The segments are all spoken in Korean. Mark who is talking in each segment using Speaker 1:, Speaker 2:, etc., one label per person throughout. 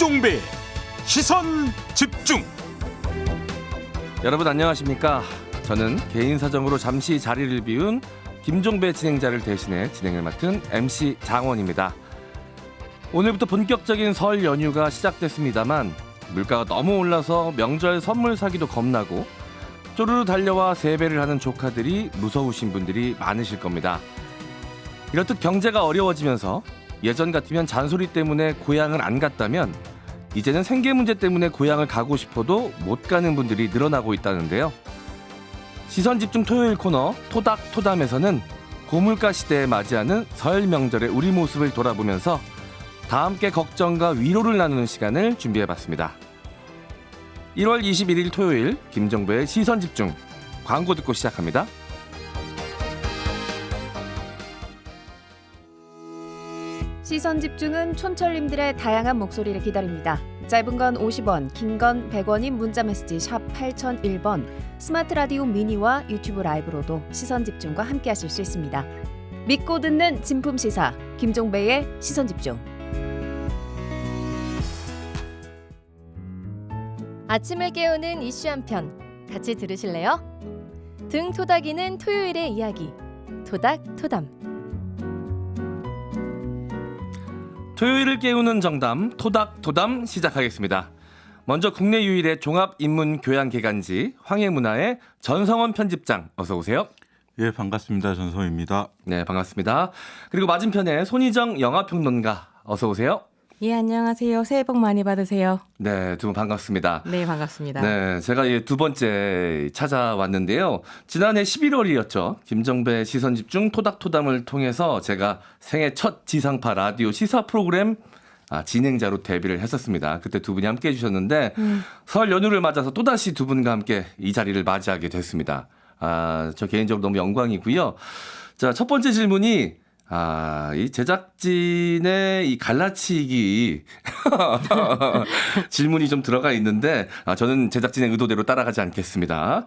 Speaker 1: 김종배 시선 집중.
Speaker 2: 여러분 안녕하십니까? 저는 개인 사정으로 잠시 자리를 비운 김종배 진행자를 대신해 진행을 맡은 MC 장원입니다. 오늘부터 본격적인 설 연휴가 시작됐습니다만 물가가 너무 올라서 명절 선물 사기도 겁나고 쪼르르 달려와 세배를 하는 조카들이 무서우신 분들이 많으실 겁니다. 이렇듯 경제가 어려워지면서 예전 같으면 잔소리 때문에 고향을 안 갔다면 이제는 생계 문제 때문에 고향을 가고 싶어도 못 가는 분들이 늘어나고 있다는데요. 시선집중 토요일 코너 토닥토담에서는 고물가 시대에 맞이하는 설 명절의 우리 모습을 돌아보면서 다 함께 걱정과 위로를 나누는 시간을 준비해봤습니다. 1월 21일 토요일 김정배의 시선집중 광고 듣고 시작합니다.
Speaker 3: 시선 집중은 촌철님들의 다양한 목소리를 기다립니다. 짧은 건 50원, 긴 건 100원인 문자메시지 샵 8001번, 스마트 라디오 미니와 유튜브 라이브로도 시선 집중과 함께 하실 수 있습니다. 믿고 듣는 진품 시사 김종배의 시선 집중.
Speaker 4: 아침을 깨우는 이슈 한 편 같이 들으실래요? 등 토닥이는 토요일의 이야기 토닥토담.
Speaker 2: 토요일을 깨우는 정담 토닥토담 시작하겠습니다. 먼저 국내 유일의 종합인문교양기관지 황해문화의 전성원 편집장 어서 오세요.
Speaker 5: 예, 반갑습니다. 전성입니다.
Speaker 2: 네, 반갑습니다. 그리고 맞은편에 손희정 영화평론가 어서 오세요.
Speaker 6: 예, 안녕하세요. 새해 복 많이 받으세요.
Speaker 2: 네, 두 분 반갑습니다.
Speaker 6: 네, 반갑습니다.
Speaker 2: 네, 제가 두 번째 찾아왔는데요. 지난해 11월이었죠. 김정배 시선집중 토닥토담을 통해서 제가 생애 첫 지상파 라디오 시사 프로그램 진행자로 데뷔를 했었습니다. 그때 두 분이 함께 해주셨는데 설 연휴를 맞아서 또다시 두 분과 함께 이 자리를 맞이하게 됐습니다. 저 개인적으로 너무 영광이고요. 자, 첫 번째 질문이 이 제작진의 이 갈라치기 질문이 좀 들어가 있는데 저는 제작진의 의도대로 따라가지 않겠습니다.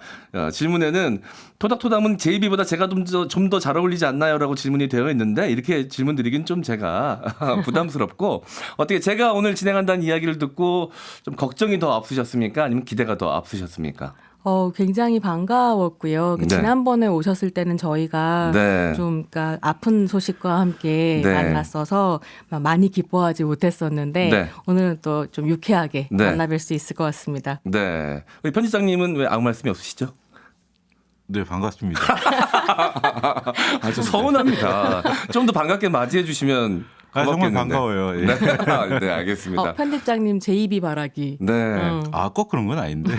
Speaker 2: 질문에는 토닥토담은 제 입이보다 제가 좀 더 잘 어울리지 않나요? 라고 질문이 되어 있는데 이렇게 질문 드리긴 좀 제가 부담스럽고 어떻게 제가 오늘 진행한다는 이야기를 듣고 좀 걱정이 더 앞서셨습니까? 아니면 기대가 더 앞서셨습니까?
Speaker 6: 굉장히 반가웠고요.
Speaker 2: 네.
Speaker 6: 지난번에 오셨을 때는 저희가
Speaker 2: 네.
Speaker 6: 좀 그러니까 아픈 소식과 함께
Speaker 2: 네.
Speaker 6: 만났어서 많이 기뻐하지 못했었는데
Speaker 2: 네.
Speaker 6: 오늘은 또 좀 유쾌하게
Speaker 2: 네.
Speaker 6: 만나뵐 수 있을 것 같습니다.
Speaker 2: 네. 우리 편집장님은 왜 아무 말씀이 없으시죠?
Speaker 5: 네, 반갑습니다.
Speaker 2: 좀 서운합니다. 좀 더 반갑게 맞이해 주시면
Speaker 5: 정말
Speaker 2: 고맙겠는데.
Speaker 5: 반가워요. 예.
Speaker 2: 네, 네, 알겠습니다.
Speaker 6: 편집장님 제 입이 바라기.
Speaker 2: 네.
Speaker 5: 꼭 그런 건 아닌데.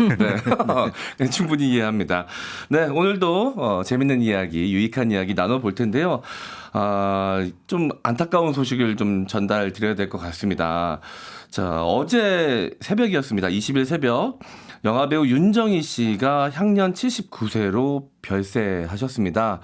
Speaker 2: 네. 충분히 이해합니다. 네, 오늘도 재밌는 이야기, 유익한 이야기 나눠볼 텐데요. 좀 안타까운 소식을 좀 전달 드려야 될 것 같습니다. 자, 어제 새벽이었습니다. 20일 새벽. 영화배우 윤정희 씨가 향년 79세로 별세하셨습니다.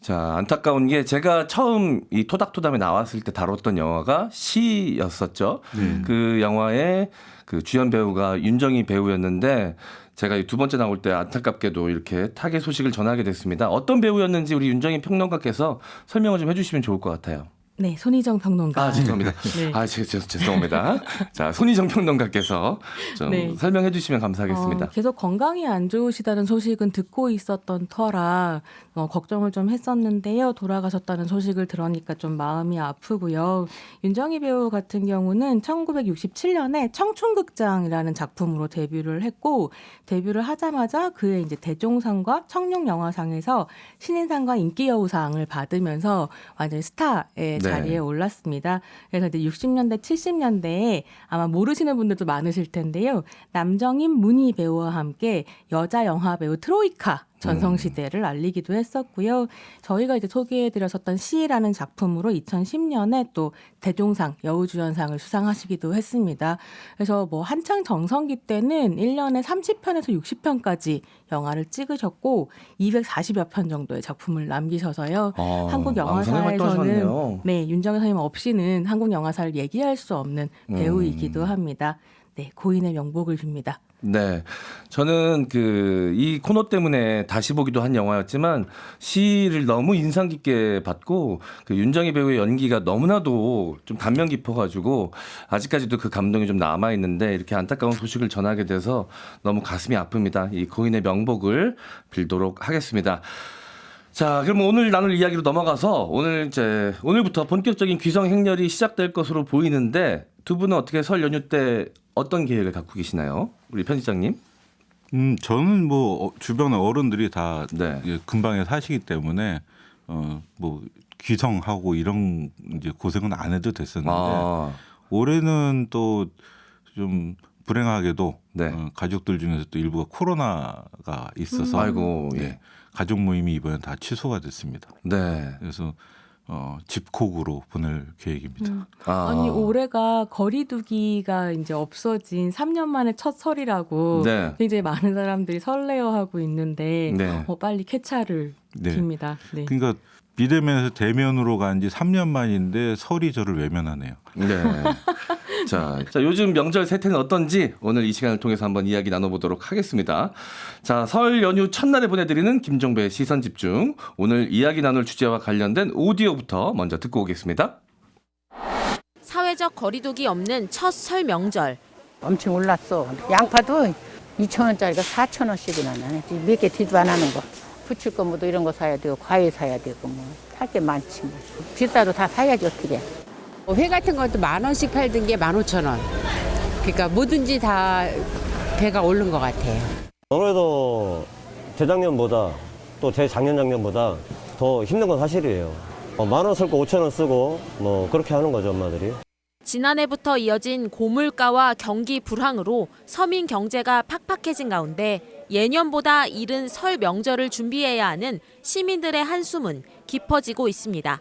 Speaker 2: 자, 안타까운 게 제가 처음 이 토닥토담에 나왔을 때 다뤘던 영화가 시였었죠. 그 영화의 그 주연 배우가 윤정희 배우였는데 제가 두 번째 나올 때 안타깝게도 이렇게 타계 소식을 전하게 됐습니다. 어떤 배우였는지 우리 윤정희 평론가께서 설명을 좀 해주시면 좋을 것 같아요.
Speaker 6: 네, 손희정 평론가.
Speaker 2: 죄송합니다.
Speaker 6: 네.
Speaker 2: 죄송합니다. 자, 손희정 평론가께서 좀
Speaker 6: 네.
Speaker 2: 설명해 주시면 감사하겠습니다.
Speaker 6: 계속 건강이 안 좋으시다는 소식은 듣고 있었던 터라 걱정을 좀 했었는데요. 돌아가셨다는 소식을 들으니까 좀 마음이 아프고요. 윤정희 배우 같은 경우는 1967년에 청춘극장이라는 작품으로 데뷔를 했고 데뷔를 하자마자 그의 이제 대종상과 청룡영화상에서 신인상과 인기여우상을 받으면서 완전히 스타의 자리에 올랐습니다. 그래서 이제 60년대, 70년대에 아마 모르시는 분들도 많으실 텐데요. 남정임, 문희 배우와 함께 여자 영화 배우 트로이카 전성시대를 알리기도 했었고요. 저희가 이제 소개해드렸었던 시라는 작품으로 2010년에 또 대종상, 여우주연상을 수상하시기도 했습니다. 그래서 뭐 한창 정성기 때는 1년에 30편에서 60편까지 영화를 찍으셨고 240여 편 정도의 작품을 남기셔서요. 한국 영화사에서는 윤정희 선생님 없이는 한국 영화사를 얘기할 수 없는 배우이기도 합니다. 네, 고인의 명복을 빕니다.
Speaker 2: 네, 저는 이 코너 때문에 다시 보기도 한 영화였지만 시를 너무 인상 깊게 봤고 윤정희 배우의 연기가 너무나도 좀 감명 깊어가지고 아직까지도 그 감동이 좀 남아 있는데 이렇게 안타까운 소식을 전하게 돼서 너무 가슴이 아픕니다. 이 고인의 명복을 빌도록 하겠습니다. 자, 그럼 오늘 나눌 이야기로 넘어가서 오늘부터 본격적인 귀성 행렬이 시작될 것으로 보이는데 두 분은 어떻게 설 연휴 때 어떤 계획을 갖고 계시나요? 우리 편집장님?
Speaker 5: 저는 뭐 주변 어른들이 다
Speaker 2: 네.
Speaker 5: 근방에 사시기 때문에 뭐 귀성하고 이런 이제 고생은 안 해도 됐었는데 올해는 또 좀 불행하게도
Speaker 2: 네.
Speaker 5: 가족들 중에서 또 일부가 코로나가 있어서
Speaker 2: 아이고, 예.
Speaker 5: 네, 가족 모임이 이번에 다 취소가 됐습니다.
Speaker 2: 네.
Speaker 5: 그래서 집콕으로 보낼 계획입니다.
Speaker 6: 아니 올해가 거리두기가 이제 없어진 3년 만에 첫 설이라고
Speaker 2: 네.
Speaker 6: 굉장히 많은 사람들이 설레어하고 있는데
Speaker 2: 네.
Speaker 6: 빨리 쾌차를
Speaker 5: 네.
Speaker 6: 빕니다. 네.
Speaker 5: 그러니까 비대면에서 대면으로 간 지 3년 만인데 설이 저를 외면하네요.
Speaker 2: 네. 자, 요즘 명절 세태는 어떤지 오늘 이 시간을 통해서 한번 이야기 나눠보도록 하겠습니다. 자, 설 연휴 첫날에 보내드리는 김종배의 시선집중. 오늘 이야기 나눌 주제와 관련된 오디오부터 먼저 듣고 오겠습니다.
Speaker 7: 사회적 거리두기 없는 첫 설 명절.
Speaker 8: 엄청 올랐어. 양파도 2,000원짜리가 4,000원씩이나 나네. 몇 개 뒤도 안 하는 거. 부칠 거 뭐도 이런 거 사야 되고 과일 사야 되고 뭐 살 게 많지 뭐. 비싸도 다 사야지 어떻게.
Speaker 9: 회 같은 것도 10,000원씩 팔던 게 15,000원. 그러니까 뭐든지 다 배가 오른 것 같아요.
Speaker 10: 아무래도 재작년보다 또 재작년보다 더 힘든 건 사실이에요. 10,000원 쓸 거 5,000원 쓰고 뭐 그렇게 하는 거죠, 엄마들이.
Speaker 7: 지난해부터 이어진 고물가와 경기 불황으로 서민 경제가 팍팍해진 가운데 예년보다 이른 설 명절을 준비해야 하는 시민들의 한숨은 깊어지고 있습니다.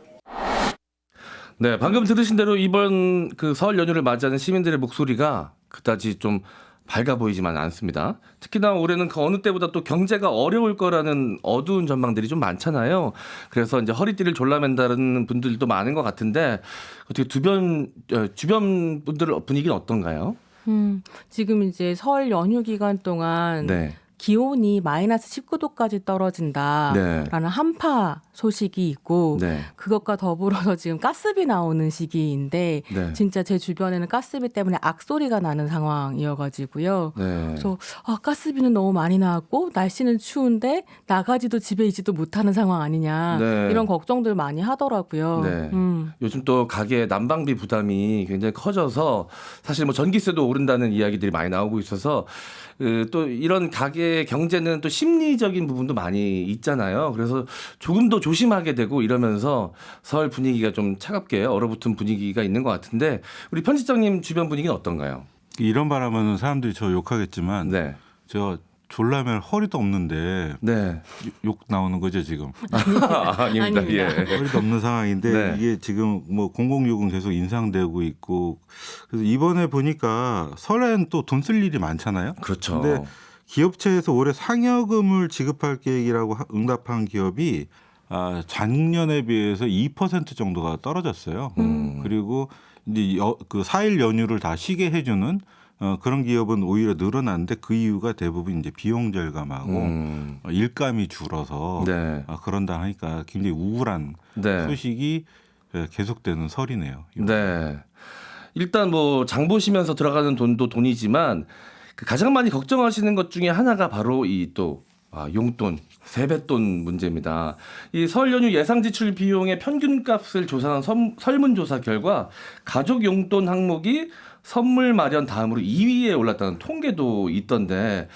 Speaker 2: 네, 방금 들으신 대로 이번 설 연휴를 맞이하는 시민들의 목소리가 그다지 좀 밝아 보이지만 않습니다. 특히나 올해는 그 어느 때보다 또 경제가 어려울 거라는 어두운 전망들이 좀 많잖아요. 그래서 이제 허리띠를 졸라맨다는 분들도 많은 것 같은데 어떻게 주변 분들 분위기는 어떤가요?
Speaker 6: 지금 이제 설 연휴 기간 동안
Speaker 2: 네.
Speaker 6: 기온이 마이너스 19도까지 떨어진다라는
Speaker 2: 네.
Speaker 6: 한파 소식이 있고
Speaker 2: 네.
Speaker 6: 그것과 더불어서 지금 가스비 나오는 시기인데
Speaker 2: 네.
Speaker 6: 진짜 제 주변에는 가스비 때문에 악소리가 나는 상황이어가지고요.
Speaker 2: 네.
Speaker 6: 그래서 가스비는 너무 많이 나왔고 날씨는 추운데 나가지도 집에 있지도 못하는 상황 아니냐
Speaker 2: 네.
Speaker 6: 이런 걱정들 많이 하더라고요.
Speaker 2: 네. 요즘 또 가게 난방비 부담이 굉장히 커져서 사실 뭐 전기세도 오른다는 이야기들이 많이 나오고 있어서 또 이런 가게 경제는 또 심리적인 부분도 많이 있잖아요. 그래서 조금 더 조심하게 되고 이러면서 설 분위기가 좀 차갑게 얼어붙은 분위기가 있는 것 같은데 우리 편집장님 주변 분위기는 어떤가요?
Speaker 5: 이런 바람은 사람들이 저 욕하겠지만
Speaker 2: 네.
Speaker 5: 저 졸라면 허리도 없는데
Speaker 2: 네.
Speaker 5: 욕 나오는 거죠 지금.
Speaker 2: 아닙니다.
Speaker 6: 아닙니다.
Speaker 2: 예.
Speaker 5: 허리도 없는 상황인데
Speaker 2: 네.
Speaker 5: 이게 지금 뭐 공공요금 계속 인상되고 있고 그래서 이번에 보니까 설엔 또 돈 쓸 일이 많잖아요.
Speaker 2: 그렇죠.
Speaker 5: 근데 기업체에서 올해 상여금을 지급할 계획이라고 응답한 기업이 작년에 비해서 2% 정도가 떨어졌어요. 그리고 이제 그 4일 연휴를 다 쉬게 해주는 그런 기업은 오히려 늘어났는데 그 이유가 대부분 이제 비용 절감하고 일감이 줄어서
Speaker 2: 네.
Speaker 5: 그런다 하니까 굉장히 우울한
Speaker 2: 네.
Speaker 5: 소식이 계속되는 설이네요.
Speaker 2: 네. 일단 뭐 장 보시면서 들어가는 돈도 돈이지만 가장 많이 걱정하시는 것 중에 하나가 바로 이 또 용돈, 세뱃돈 문제입니다. 이 설 연휴 예상 지출 비용의 평균값을 조사한 설문조사 결과 가족 용돈 항목이 선물 마련 다음으로 2위에 올랐다는 통계도 있던데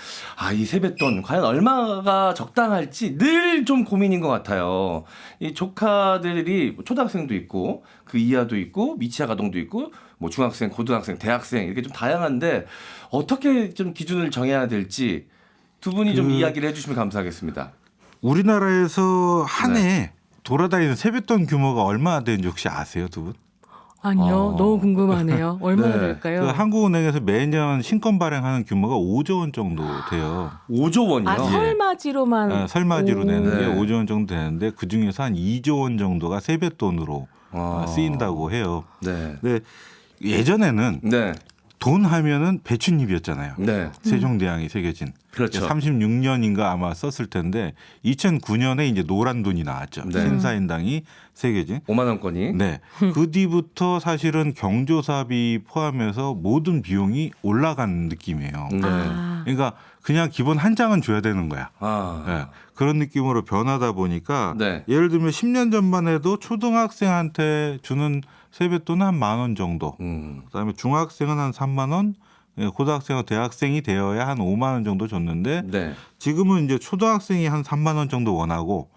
Speaker 2: 이 세뱃돈 과연 얼마가 적당할지 늘 좀 고민인 것 같아요. 이 조카들이 초등학생도 있고 그 이하도 있고 미취학 아동도 있고 뭐 중학생, 고등학생, 대학생 이렇게 좀 다양한데 어떻게 좀 기준을 정해야 될지 두 분이 좀 이야기를 해주시면 감사하겠습니다.
Speaker 5: 우리나라에서 한
Speaker 2: 네.
Speaker 5: 해 돌아다니는 세뱃돈 규모가 얼마나 되는지 혹시 아세요, 두 분?
Speaker 6: 아니요. 너무 궁금하네요. 얼마나
Speaker 2: 네.
Speaker 6: 될까요?
Speaker 5: 그 한국은행에서 매년 신권 발행하는 규모가 5조 원 정도 돼요.
Speaker 2: 5조 원이요?
Speaker 6: 설맞이로만
Speaker 5: 설맞이로 내는 게
Speaker 2: 네.
Speaker 5: 5조 원 정도 되는데 그중에서 한 2조 원 정도가 세뱃돈으로 쓰인다고 해요.
Speaker 2: 네.
Speaker 5: 근데 예전에는
Speaker 2: 네.
Speaker 5: 돈 하면은 배춧잎이었잖아요.
Speaker 2: 네.
Speaker 5: 세종대왕이 새겨진.
Speaker 2: 그렇죠.
Speaker 5: 36년인가 아마 썼을 텐데 2009년에 이제 노란 돈이 나왔죠.
Speaker 2: 네.
Speaker 5: 신사임당이 새겨진.
Speaker 2: 5만 원권이.
Speaker 5: 네. 그 뒤부터 사실은 경조사비 포함해서 모든 비용이 올라간 느낌이에요.
Speaker 2: 네.
Speaker 5: 그러니까 그냥 기본 한 장은 줘야 되는 거야.
Speaker 2: 아.
Speaker 5: 네. 그런 느낌으로 변하다 보니까
Speaker 2: 네.
Speaker 5: 예를 들면 10년 전만 해도 초등학생한테 주는 세뱃돈은 한 10,000원 정도. 그다음에 중학생은 한 3만 원, 고등학생과 대학생이 되어야 한 5만 원 정도 줬는데
Speaker 2: 네.
Speaker 5: 지금은 이제 초등학생이 한 3만 원 정도 원하고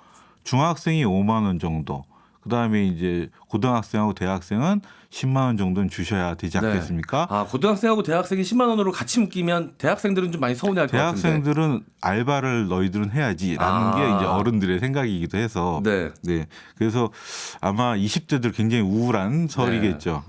Speaker 5: 중학생이 5만 원 정도. 그다음에 이제 고등학생하고 대학생은 10만 원 정도는 주셔야 되지
Speaker 2: 네.
Speaker 5: 않겠습니까?
Speaker 2: 아, 고등학생하고 대학생이 10만 원으로 같이 묶이면 대학생들은 좀 많이 서운해할 것 같은데.
Speaker 5: 대학생들은 알바를 너희들은 해야지라는 게 이제 어른들의 생각이기도 해서
Speaker 2: 네.
Speaker 5: 네. 그래서 아마 20대들 굉장히 우울한 설이겠죠.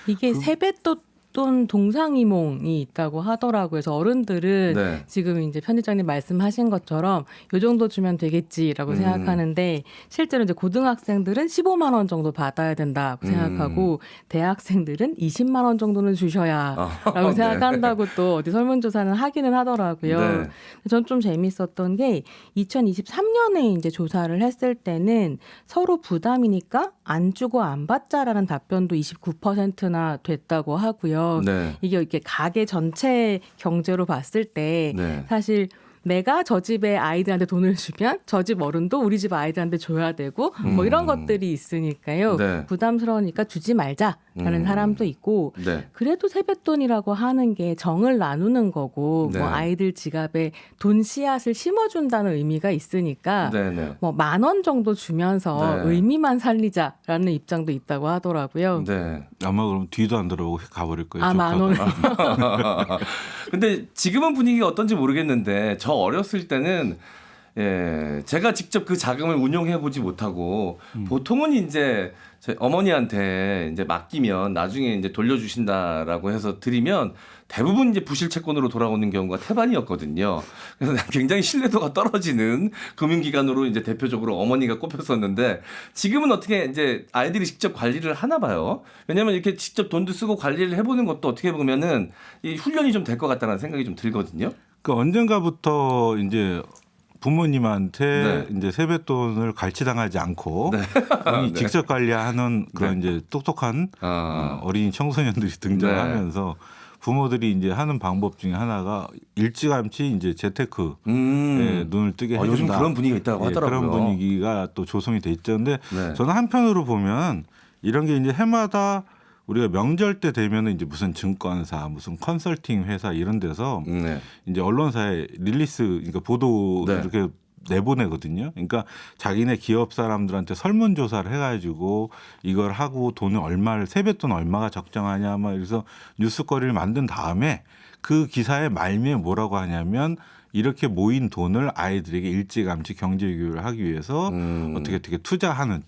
Speaker 6: 이게 세뱃돈 동상이몽이 있다고 하더라고요. 그래서 어른들은
Speaker 2: 네.
Speaker 6: 지금 이제 편집장님 말씀하신 것처럼 요 정도 주면 되겠지라고 생각하는데 실제로 이제 고등학생들은 15만 원 정도 받아야 된다고 생각하고 대학생들은 20만 원 정도는 주셔야라고
Speaker 2: 네.
Speaker 6: 생각한다고 또 어디 설문조사는 하기는 하더라고요.
Speaker 2: 네.
Speaker 6: 전 좀 재밌었던 게 2023년에 이제 조사를 했을 때는 서로 부담이니까 안 주고 안 받자라는 답변도 29%나 됐다고 하고요.
Speaker 2: 네.
Speaker 6: 이게 이렇게 가게 전체 경제로 봤을 때
Speaker 2: 네.
Speaker 6: 사실 내가 저 집의 아이들한테 돈을 주면 저 집 어른도 우리 집 아이들한테 줘야 되고 뭐 이런 것들이 있으니까요.
Speaker 2: 네.
Speaker 6: 부담스러우니까 주지 말자라는 사람도 있고
Speaker 2: 네.
Speaker 6: 그래도 세뱃돈이라고 하는 게 정을 나누는 거고
Speaker 2: 네.
Speaker 6: 뭐 아이들 지갑에 돈 씨앗을 심어준다는 의미가 있으니까
Speaker 2: 네. 네.
Speaker 6: 뭐 10,000원 정도 주면서
Speaker 2: 네.
Speaker 6: 의미만 살리자라는 입장도 있다고 하더라고요.
Speaker 2: 네.
Speaker 5: 아마 그럼 뒤도 안 들어보고 가버릴 거예요.
Speaker 6: 아, 10,000원.
Speaker 2: 근데 지금은 분위기가 어떤지 모르겠는데 저 어렸을 때는 제가 직접 그 자금을 운용해 보지 못하고 보통은 이제 제 어머니한테 이제 맡기면 나중에 이제 돌려주신다라고 해서 드리면 대부분 이제 부실 채권으로 돌아오는 경우가 태반이었거든요. 그래서 굉장히 신뢰도가 떨어지는 금융기관으로 이제 대표적으로 어머니가 꼽혔었는데 지금은 어떻게 이제 아이들이 직접 관리를 하나 봐요. 왜냐하면 이렇게 직접 돈도 쓰고 관리를 해보는 것도 어떻게 보면은 이 훈련이 좀 될 것 같다는 생각이 좀 들거든요.
Speaker 5: 그 언젠가부터 이제 부모님한테
Speaker 2: 네.
Speaker 5: 이제 세뱃돈을 갈취당하지 않고
Speaker 2: 네.
Speaker 5: 직접 관리하는 그런 이제 똑똑한 어린이 청소년들이 등장하면서 부모들이 이제 하는 방법 중에 하나가 일찌감치 이제 재테크에 눈을 뜨게 해준다.
Speaker 2: 요즘 그런 분위기가 있다고 하더라고요.
Speaker 5: 그런 분위기가 또 조성이 돼 있죠. 근데
Speaker 2: 네.
Speaker 5: 저는 한편으로 보면 이런 게 이제 해마다 우리가 명절 때 되면은 이제 무슨 증권사, 무슨 컨설팅 회사 이런 데서 이제 언론사에 릴리스, 그러니까 보도 이렇게 내보내거든요. 그러니까 자기네 기업 사람들한테 설문조사를 해가지고 이걸 하고 돈을 얼마를 세뱃돈 얼마가 적정하냐 막 그래서 뉴스거리를 만든 다음에 그 기사의 말미에 뭐라고 하냐면 이렇게 모인 돈을 아이들에게 일찌감치 경제교육을 하기 위해서 어떻게 투자하는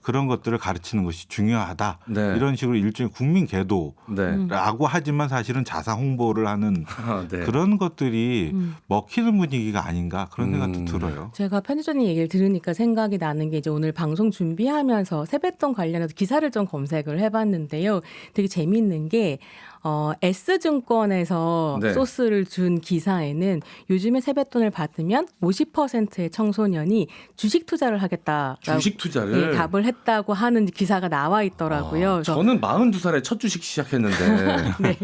Speaker 5: 그런 것들을 가르치는 것이 중요하다. 이런 식으로 일종의 국민 계도라고 하지만 사실은 자사 홍보를 하는 그런 것들이 먹히는 분위기가 아닌가 그런 생각도 들어요.
Speaker 6: 제가 편집자님 얘기를 들으니까 생각이 나는 게 이제 오늘 방송 준비하면서 세뱃돈 관련해서 기사를 좀 검색을 해봤는데요. 되게 재밌는 게 S증권에서 소스를 준 기사에는 요즘에 세뱃돈을 받으면 50%의 청소년이 주식 투자를 하겠다라고
Speaker 2: 주식 투자를
Speaker 6: 답을 했다고 하는 기사가 나와 있더라고요.
Speaker 2: 저는 42살에 첫 주식 시작했는데
Speaker 6: 네.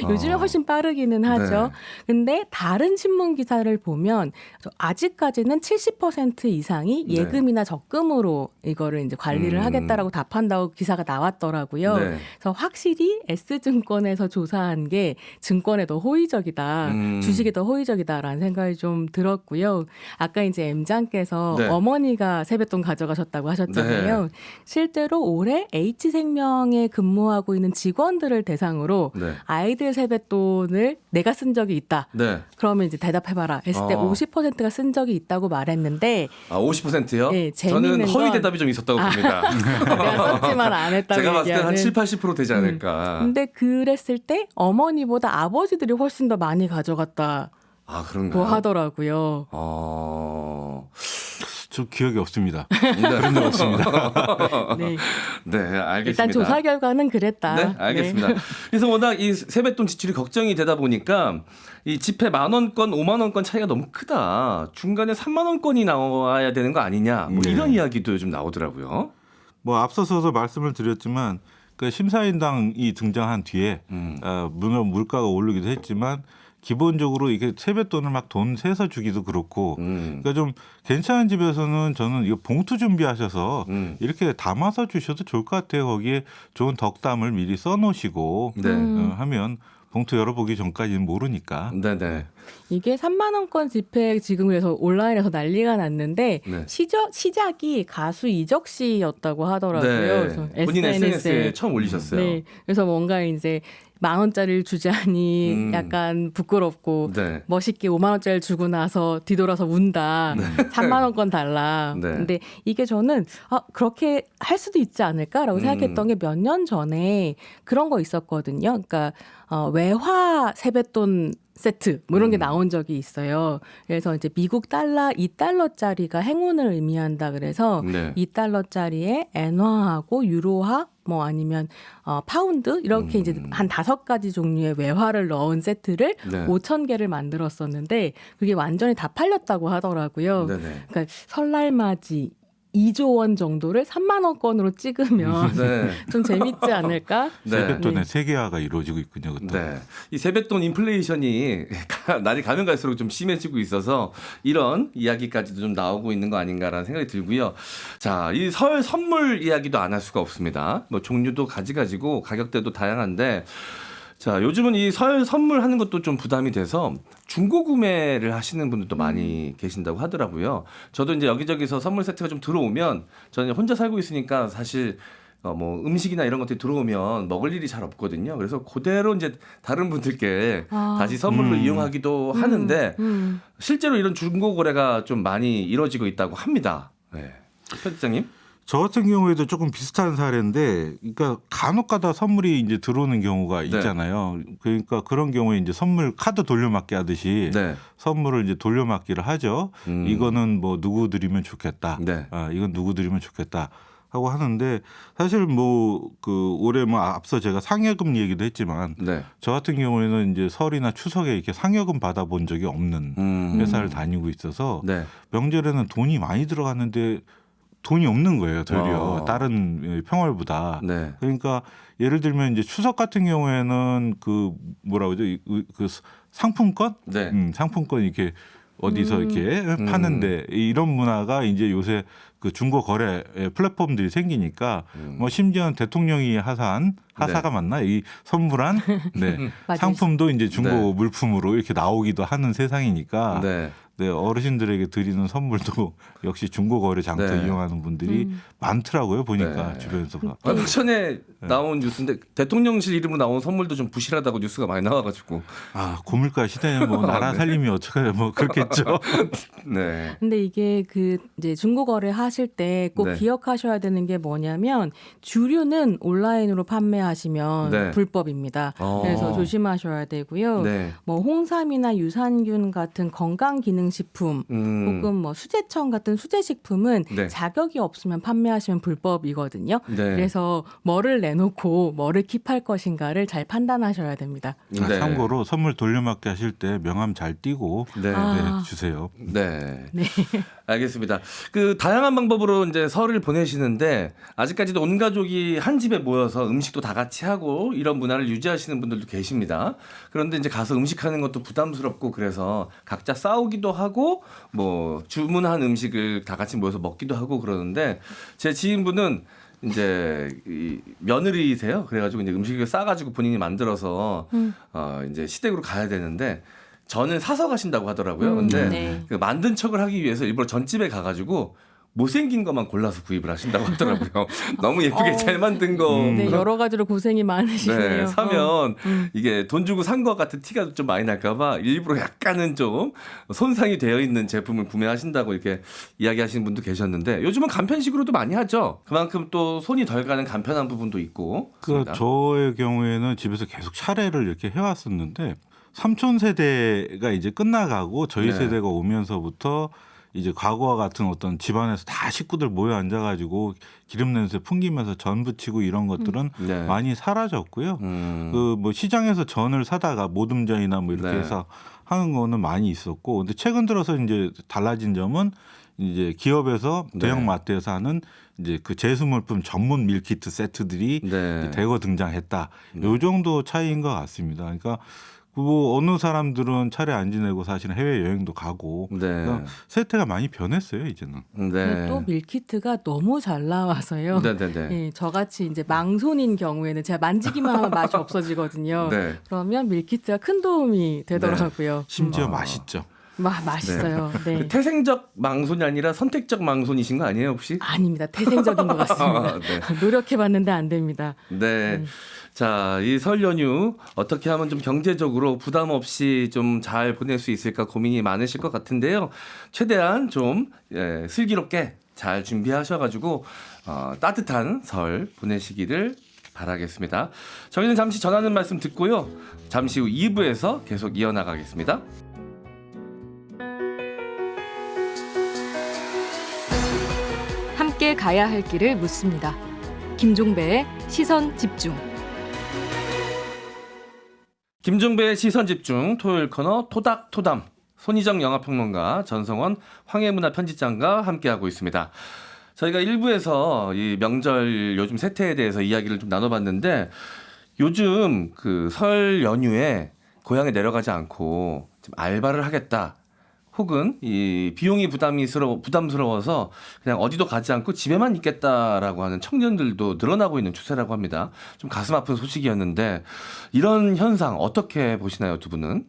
Speaker 6: 요즘에 훨씬 빠르기는 하죠. 근데 다른 신문 기사를 보면 아직까지는 70% 이상이 예금이나 적금으로 이거를 이제 관리를 하겠다라고 답한다고 기사가 나왔더라고요. 그래서 확실히 S증권에서 조사한 게 증권에 더 호의적이다, 주식에 더 호의적이다라는 생각이 좀 들었고요. 아까 이제 M장께서 어머니가 세뱃돈 가져가셨다고 하셨잖아요. 실제로 올해 H생명에 근무하고 있는 직원들을 대상으로 아이들 세뱃돈을 내가 쓴 적이 있다. 그러면 이제 대답해봐라 했을 때 50%가 쓴 적이 있다고 말했는데
Speaker 2: 50%요?
Speaker 6: 네,
Speaker 2: 저는 허위 대답이 좀 있었다고 봅니다.
Speaker 6: 내가 썼지만 안 했다고
Speaker 2: 제가 봤을 때 한
Speaker 6: 얘기하는.
Speaker 2: 7-80% 되지 않을까.
Speaker 6: 근데 그랬을 때 어머니보다 아버지들이 훨씬 더 많이 가져갔다고
Speaker 2: 그런가요?
Speaker 6: 하더라고요.
Speaker 5: 저 기억이 없습니다. 그런 적 없습니다.
Speaker 6: 네.
Speaker 2: 네, 알겠습니다.
Speaker 6: 일단 조사 결과는 그랬다.
Speaker 2: 네, 알겠습니다. 그래서 워낙 이 세뱃돈 지출이 걱정이 되다 보니까 이 지폐 10,000원권, 50,000원권 차이가 너무 크다. 중간에 30,000원권이 나와야 되는 거 아니냐. 뭐
Speaker 5: 네.
Speaker 2: 이런 이야기도 요즘 나오더라고요.
Speaker 5: 뭐 앞서서도 말씀을 드렸지만 그 심사인당이 등장한 뒤에 물론 물가가 오르기도 했지만 기본적으로 이게 세뱃돈을 막 돈 세서 주기도 그렇고 그러니까 좀 괜찮은 집에서는 저는 이거 봉투 준비하셔서 이렇게 담아서 주셔도 좋을 것 같아요. 거기에 좋은 덕담을 미리 써놓으시고
Speaker 2: 네.
Speaker 5: 하면 봉투 열어보기 전까지는 모르니까.
Speaker 2: 네네.
Speaker 6: 이게 3만 원권 지폐 지금 그래서 온라인에서 난리가 났는데
Speaker 2: 네.
Speaker 6: 시작이 가수 이적 씨였다고 하더라고요. 그래서
Speaker 2: 네. 본인 SNS에 처음 올리셨어요.
Speaker 6: 네. 그래서 뭔가 이제 10,000원짜리를 주자니 약간 부끄럽고
Speaker 2: 네.
Speaker 6: 멋있게 50,000원짜리를 주고 나서 뒤돌아서 운다. 3만 원권 달라.
Speaker 2: 네.
Speaker 6: 근데 이게 저는 그렇게 할 수도 있지 않을까라고 생각했던 게 몇 년 전에 그런 거 있었거든요. 그러니까 외화 세뱃돈 세트 뭐 이런 게 나온 적이 있어요. 그래서 이제 미국 달러 2달러짜리가 행운을 의미한다 그래서
Speaker 2: 네.
Speaker 6: 2달러짜리에 엔화하고 유로화 뭐 아니면 파운드 이렇게 이제 한 5가지 종류의 외화를 넣은 세트를
Speaker 2: 네.
Speaker 6: 5,000개를 만들었었는데 그게 완전히 다 팔렸다고 하더라고요.
Speaker 2: 네네.
Speaker 6: 그러니까 설날맞이 2조 원 정도를 3만 원권으로 찍으면
Speaker 2: 네.
Speaker 6: 좀 재밌지 않을까?
Speaker 2: 네.
Speaker 5: 세뱃돈의 세계화가 이루어지고 있군요. 그것도.
Speaker 2: 네. 이 세뱃돈 인플레이션이 날이 가면 갈수록 좀 심해지고 있어서 이런 이야기까지도 좀 나오고 있는 거 아닌가라는 생각이 들고요. 자, 이 설 선물 이야기도 안 할 수가 없습니다. 뭐 종류도 가지고 가격대도 다양한데 자, 요즘은 이 설 선물하는 것도 좀 부담이 돼서 중고 구매를 하시는 분들도 많이 계신다고 하더라고요. 저도 이제 여기저기서 선물 세트가 좀 들어오면 저는 혼자 살고 있으니까 사실 뭐 음식이나 이런 것들이 들어오면 먹을 일이 잘 없거든요. 그래서 그대로 이제 다른 분들께 다시 선물로 이용하기도 하는데 실제로 이런 중고 거래가 좀 많이 이루어지고 있다고 합니다. 네. 편집장님?
Speaker 5: 저 같은 경우에도 조금 비슷한 사례인데, 그러니까 간혹가다 선물이 이제 들어오는 경우가 있잖아요. 그러니까 그런 경우에 이제 선물 카드 돌려막기 하듯이
Speaker 2: 네.
Speaker 5: 선물을 이제 돌려막기를 하죠. 이거는 뭐 누구 드리면 좋겠다.
Speaker 2: 네.
Speaker 5: 이건 누구 드리면 좋겠다. 하고 하는데 사실 뭐 그 올해 뭐 앞서 제가 상여금 얘기도 했지만
Speaker 2: 네.
Speaker 5: 저 같은 경우에는 이제 설이나 추석에 이렇게 상여금 받아본 적이 없는 회사를 다니고 있어서
Speaker 2: 네.
Speaker 5: 명절에는 돈이 많이 들어갔는데 돈이 없는 거예요, 되려 다른 평월보다.
Speaker 2: 네.
Speaker 5: 그러니까 예를 들면 이제 추석 같은 경우에는 그 뭐라고 그러죠? 그 상품권?
Speaker 2: 네.
Speaker 5: 상품권 이렇게 어디서 이렇게 파는데 이런 문화가 이제 요새 그 중고 거래 플랫폼들이 생기니까 뭐 심지어 대통령이 하사가 맞나? 이 선물한 상품도 이제 중고
Speaker 2: 네.
Speaker 5: 물품으로 이렇게 나오기도 하는 세상이니까
Speaker 2: 네.
Speaker 5: 네, 어르신들에게 드리는 선물도 역시 중고 거래 장터
Speaker 2: 네.
Speaker 5: 이용하는 분들이 많더라고요. 보니까
Speaker 2: 네.
Speaker 5: 주변에서.
Speaker 2: 얼마 전에 나온 뉴스인데 대통령실 이름으로 나온 선물도 좀 부실하다고 뉴스가 많이 나와가지고.
Speaker 5: 고물가 시대에 뭐 나라 살림이 어떡해요. 뭐 그렇겠죠.
Speaker 2: 네.
Speaker 6: 근데 이게 그 이제 중고 거래 하실 때 꼭
Speaker 2: 네.
Speaker 6: 기억하셔야 되는 게 뭐냐면 주류는 온라인으로 판매하시면
Speaker 2: 네.
Speaker 6: 불법입니다. 그래서 조심하셔야 되고요.
Speaker 2: 네.
Speaker 6: 뭐 홍삼이나 유산균 같은 건강 기능 식품 혹은 뭐 수제청 같은 수제식품은
Speaker 2: 네.
Speaker 6: 자격이 없으면 판매하시면 불법이거든요.
Speaker 2: 네.
Speaker 6: 그래서 뭐를 내놓고 뭐를 킵할 것인가를 잘 판단하셔야 됩니다.
Speaker 2: 네.
Speaker 5: 참고로 선물 돌려막기 하실 때 명함 잘 띄고
Speaker 2: 네.
Speaker 5: 주세요.
Speaker 2: 네.
Speaker 6: 네.
Speaker 2: 알겠습니다. 그 다양한 방법으로 이제 설을 보내시는데 아직까지도 온 가족이 한 집에 모여서 음식도 다 같이 하고 이런 문화를 유지하시는 분들도 계십니다. 그런데 이제 가서 음식하는 것도 부담스럽고 그래서 각자 싸우기도 하고 뭐 주문한 음식을 다 같이 모여서 먹기도 하고 그러는데 제 지인분은 이제 이 며느리세요. 그래가지고 이제 음식을 싸가지고 본인이 만들어서 이제 시댁으로 가야 되는데. 전을 사서 가신다고 하더라고요. 근데
Speaker 6: 네.
Speaker 2: 그 만든 척을 하기 위해서 일부러 전집에 가가지고 못생긴 것만 골라서 구입을 하신다고 하더라고요. 너무 예쁘게 잘 만든 거.
Speaker 6: 네, 여러 가지로 고생이 많으시네요.
Speaker 2: 네, 사면 이게 돈 주고 산 것 같은 티가 좀 많이 날까봐 일부러 약간은 좀 손상이 되어 있는 제품을 구매하신다고 이렇게 이야기하시는 분도 계셨는데 요즘은 간편식으로도 많이 하죠. 그만큼 또 손이 덜 가는 간편한 부분도 있고.
Speaker 5: 그 저의 경우에는 집에서 계속 차례를 이렇게 해왔었는데 삼촌 세대가 이제 끝나가고 저희
Speaker 2: 네.
Speaker 5: 세대가 오면서부터 이제 과거와 같은 어떤 집안에서 다 식구들 모여 앉아가지고 기름 냄새 풍기면서 전 부치고 이런 것들은
Speaker 2: 네.
Speaker 5: 많이 사라졌고요. 그 뭐 시장에서 전을 사다가 모듬전이나 뭐 이렇게
Speaker 2: 네.
Speaker 5: 해서 하는 거는 많이 있었고, 근데 최근 들어서 이제 달라진 점은 이제 기업에서 대형
Speaker 2: 네.
Speaker 5: 마트에서 하는 이제 그 제수물품 전문 밀키트 세트들이
Speaker 2: 네.
Speaker 5: 대거 등장했다. 요 정도 차이인 것 같습니다. 그러니까 뭐 어느 사람들은 차례 안 지내고 사실은 해외 여행도 가고
Speaker 2: 네.
Speaker 5: 그러니까 세태가 많이 변했어요 이제는.
Speaker 2: 네.
Speaker 6: 또 밀키트가 너무 잘 나와서요.
Speaker 2: 네네네.
Speaker 6: 예, 저같이 이제 망손인 경우에는 제가 만지기만 하면 맛이 없어지거든요.
Speaker 2: 네.
Speaker 6: 그러면 밀키트가 큰 도움이 되더라고요.
Speaker 5: 심지어
Speaker 2: 아.
Speaker 5: 맛있죠.
Speaker 6: 맛있어요. 네.
Speaker 2: 그 태생적 망손이 아니라 선택적 망손이신 거 아니에요 혹시?
Speaker 6: 아닙니다. 태생적인 것 같습니다.
Speaker 2: 네.
Speaker 6: 노력해봤는데 안 됩니다.
Speaker 2: 네. 자, 이 설 연휴 어떻게 하면 좀 경제적으로 부담 없이 좀 잘 보낼 수 있을까 고민이 많으실 것 같은데요. 최대한 좀 슬기롭게 잘 준비하셔가지고 따뜻한 설 보내시기를 바라겠습니다. 저희는 잠시 전하는 말씀 듣고요. 잠시 후 2부에서 계속 이어나가겠습니다.
Speaker 4: 함께 가야 할 길을 묻습니다. 김종배의 시선 집중.
Speaker 2: 김종배의 시선집중 토요일 코너 토닥토담 손희정 영화평론가 전성원 황해문화 편집장과 함께하고 있습니다. 저희가 1부에서 이 명절 요즘 세태에 대해서 이야기를 좀 나눠봤는데 요즘 그 설 연휴에 고향에 내려가지 않고 좀 알바를 하겠다. 혹은 이 비용이 부담스러워서 그냥 어디도 가지 않고 집에만 있겠다라고 하는 청년들도 늘어나고 있는 추세라고 합니다. 좀 가슴 아픈 소식이었는데 이런 현상 어떻게 보시나요, 두 분은?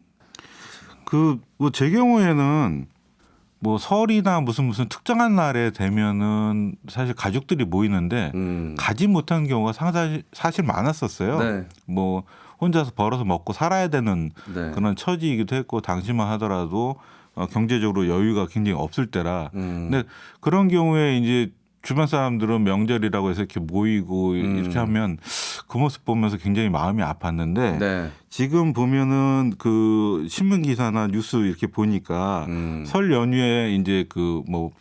Speaker 5: 그 뭐 제 경우에는 뭐 설이나 무슨 특정한 날에 되면은 사실 가족들이 모이는데 가지 못하는 경우가 사실 많았었어요.
Speaker 2: 네.
Speaker 5: 뭐 혼자서 벌어서 먹고 살아야 되는
Speaker 2: 네.
Speaker 5: 그런 처지이기도 했고 당시만 하더라도 경제적으로 여유가 굉장히 없을 때라. 근데 그런 경우에 이제 주변 사람들은 명절이라고 해서 이렇게 모이고 이렇게 하면 그 모습 보면서 굉장히 마음이 아팠는데
Speaker 2: 네.
Speaker 5: 지금 보면은 그 신문 기사나 뉴스 이렇게 보니까 설 연휴에 이제 그 뭐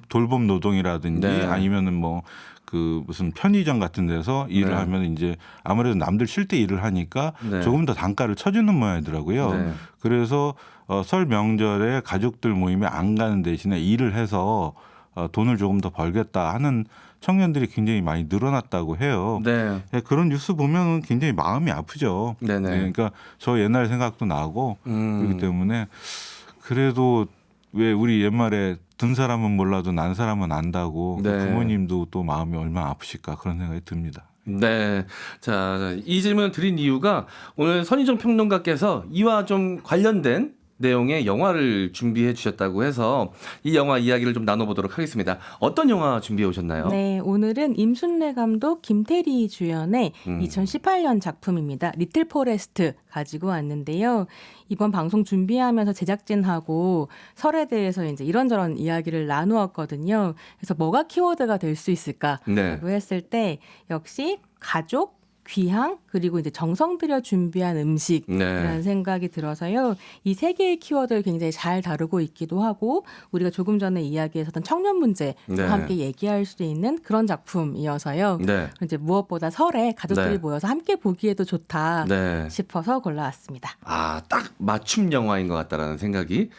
Speaker 5: 돌봄 노동이라든지
Speaker 2: 네.
Speaker 5: 아니면은 뭐 그 무슨 편의점 같은 데서 일을
Speaker 2: 네.
Speaker 5: 하면 이제 아무래도 남들 쉴 때 일을 하니까
Speaker 2: 네.
Speaker 5: 조금 더 단가를 쳐주는 모양이더라고요.
Speaker 2: 네.
Speaker 5: 그래서 설 명절에 가족들 모임에 안 가는 대신에 일을 해서 돈을 조금 더 벌겠다 하는 청년들이 굉장히 많이 늘어났다고 해요.
Speaker 2: 네.
Speaker 5: 그런 뉴스 보면 굉장히 마음이 아프죠.
Speaker 2: 네네.
Speaker 5: 그러니까 저 옛날 생각도 나고 그렇기 때문에 그래도 왜 우리 옛말에 든 사람은 몰라도 난 사람은 안다고
Speaker 2: 네.
Speaker 5: 부모님도 또 마음이 얼마나 아프실까 그런 생각이 듭니다.
Speaker 2: 네. 자, 이 질문을 드린 이유가 오늘 선희정 평론가께서 이와 좀 관련된 내용의 영화를 준비해 주셨다고 해서 이 영화 이야기를 좀 나눠보도록 하겠습니다. 어떤 영화 준비해 오셨나요?
Speaker 6: 네, 오늘은 임순례 감독 김태리 주연의 2018년 작품입니다. 리틀 포레스트 가지고 왔는데요. 이번 방송 준비하면서 제작진하고 설에 대해서 이제 이런저런 이야기를 나누었거든요. 그래서 뭐가 키워드가 될 수 있을까라고
Speaker 2: 네.
Speaker 6: 했을 때 역시 가족, 귀향, 그리고 이제 정성 들여 준비한 음식이라는
Speaker 2: 네.
Speaker 6: 생각이 들어서요. 이 세 개의 키워드를 굉장히 잘 다루고 있기도 하고 우리가 조금 전에 이야기했었던 청년 문제와
Speaker 2: 네.
Speaker 6: 함께 얘기할 수 있는 그런 작품이어서요.
Speaker 2: 네.
Speaker 6: 이제 무엇보다 설에 가족들이
Speaker 2: 네.
Speaker 6: 모여서 함께 보기에도 좋다
Speaker 2: 네.
Speaker 6: 싶어서 골라왔습니다.
Speaker 2: 아, 딱 맞춤 영화인 것 같다라는 생각이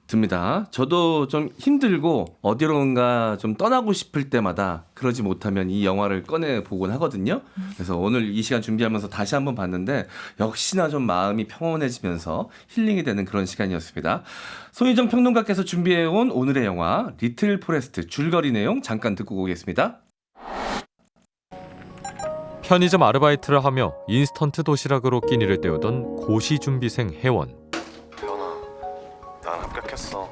Speaker 2: 듭니다. 저도 좀 힘들고 어디론가 좀 떠나고 싶을 때마다 그러지 못하면 이 영화를 꺼내 보곤 하거든요. 그래서 오늘 이 시간 준비하면서 다시 한번 봤는데 역시나 좀 마음이 평온해지면서 힐링이 되는 그런 시간이었습니다. 손희정 평론가께서 준비해온 오늘의 영화 리틀 포레스트 줄거리 내용 잠깐 듣고 오겠습니다.
Speaker 11: 편의점 아르바이트를 하며 인스턴트 도시락으로 끼니를 때우던 고시준비생 혜원.
Speaker 12: 난 합격했어.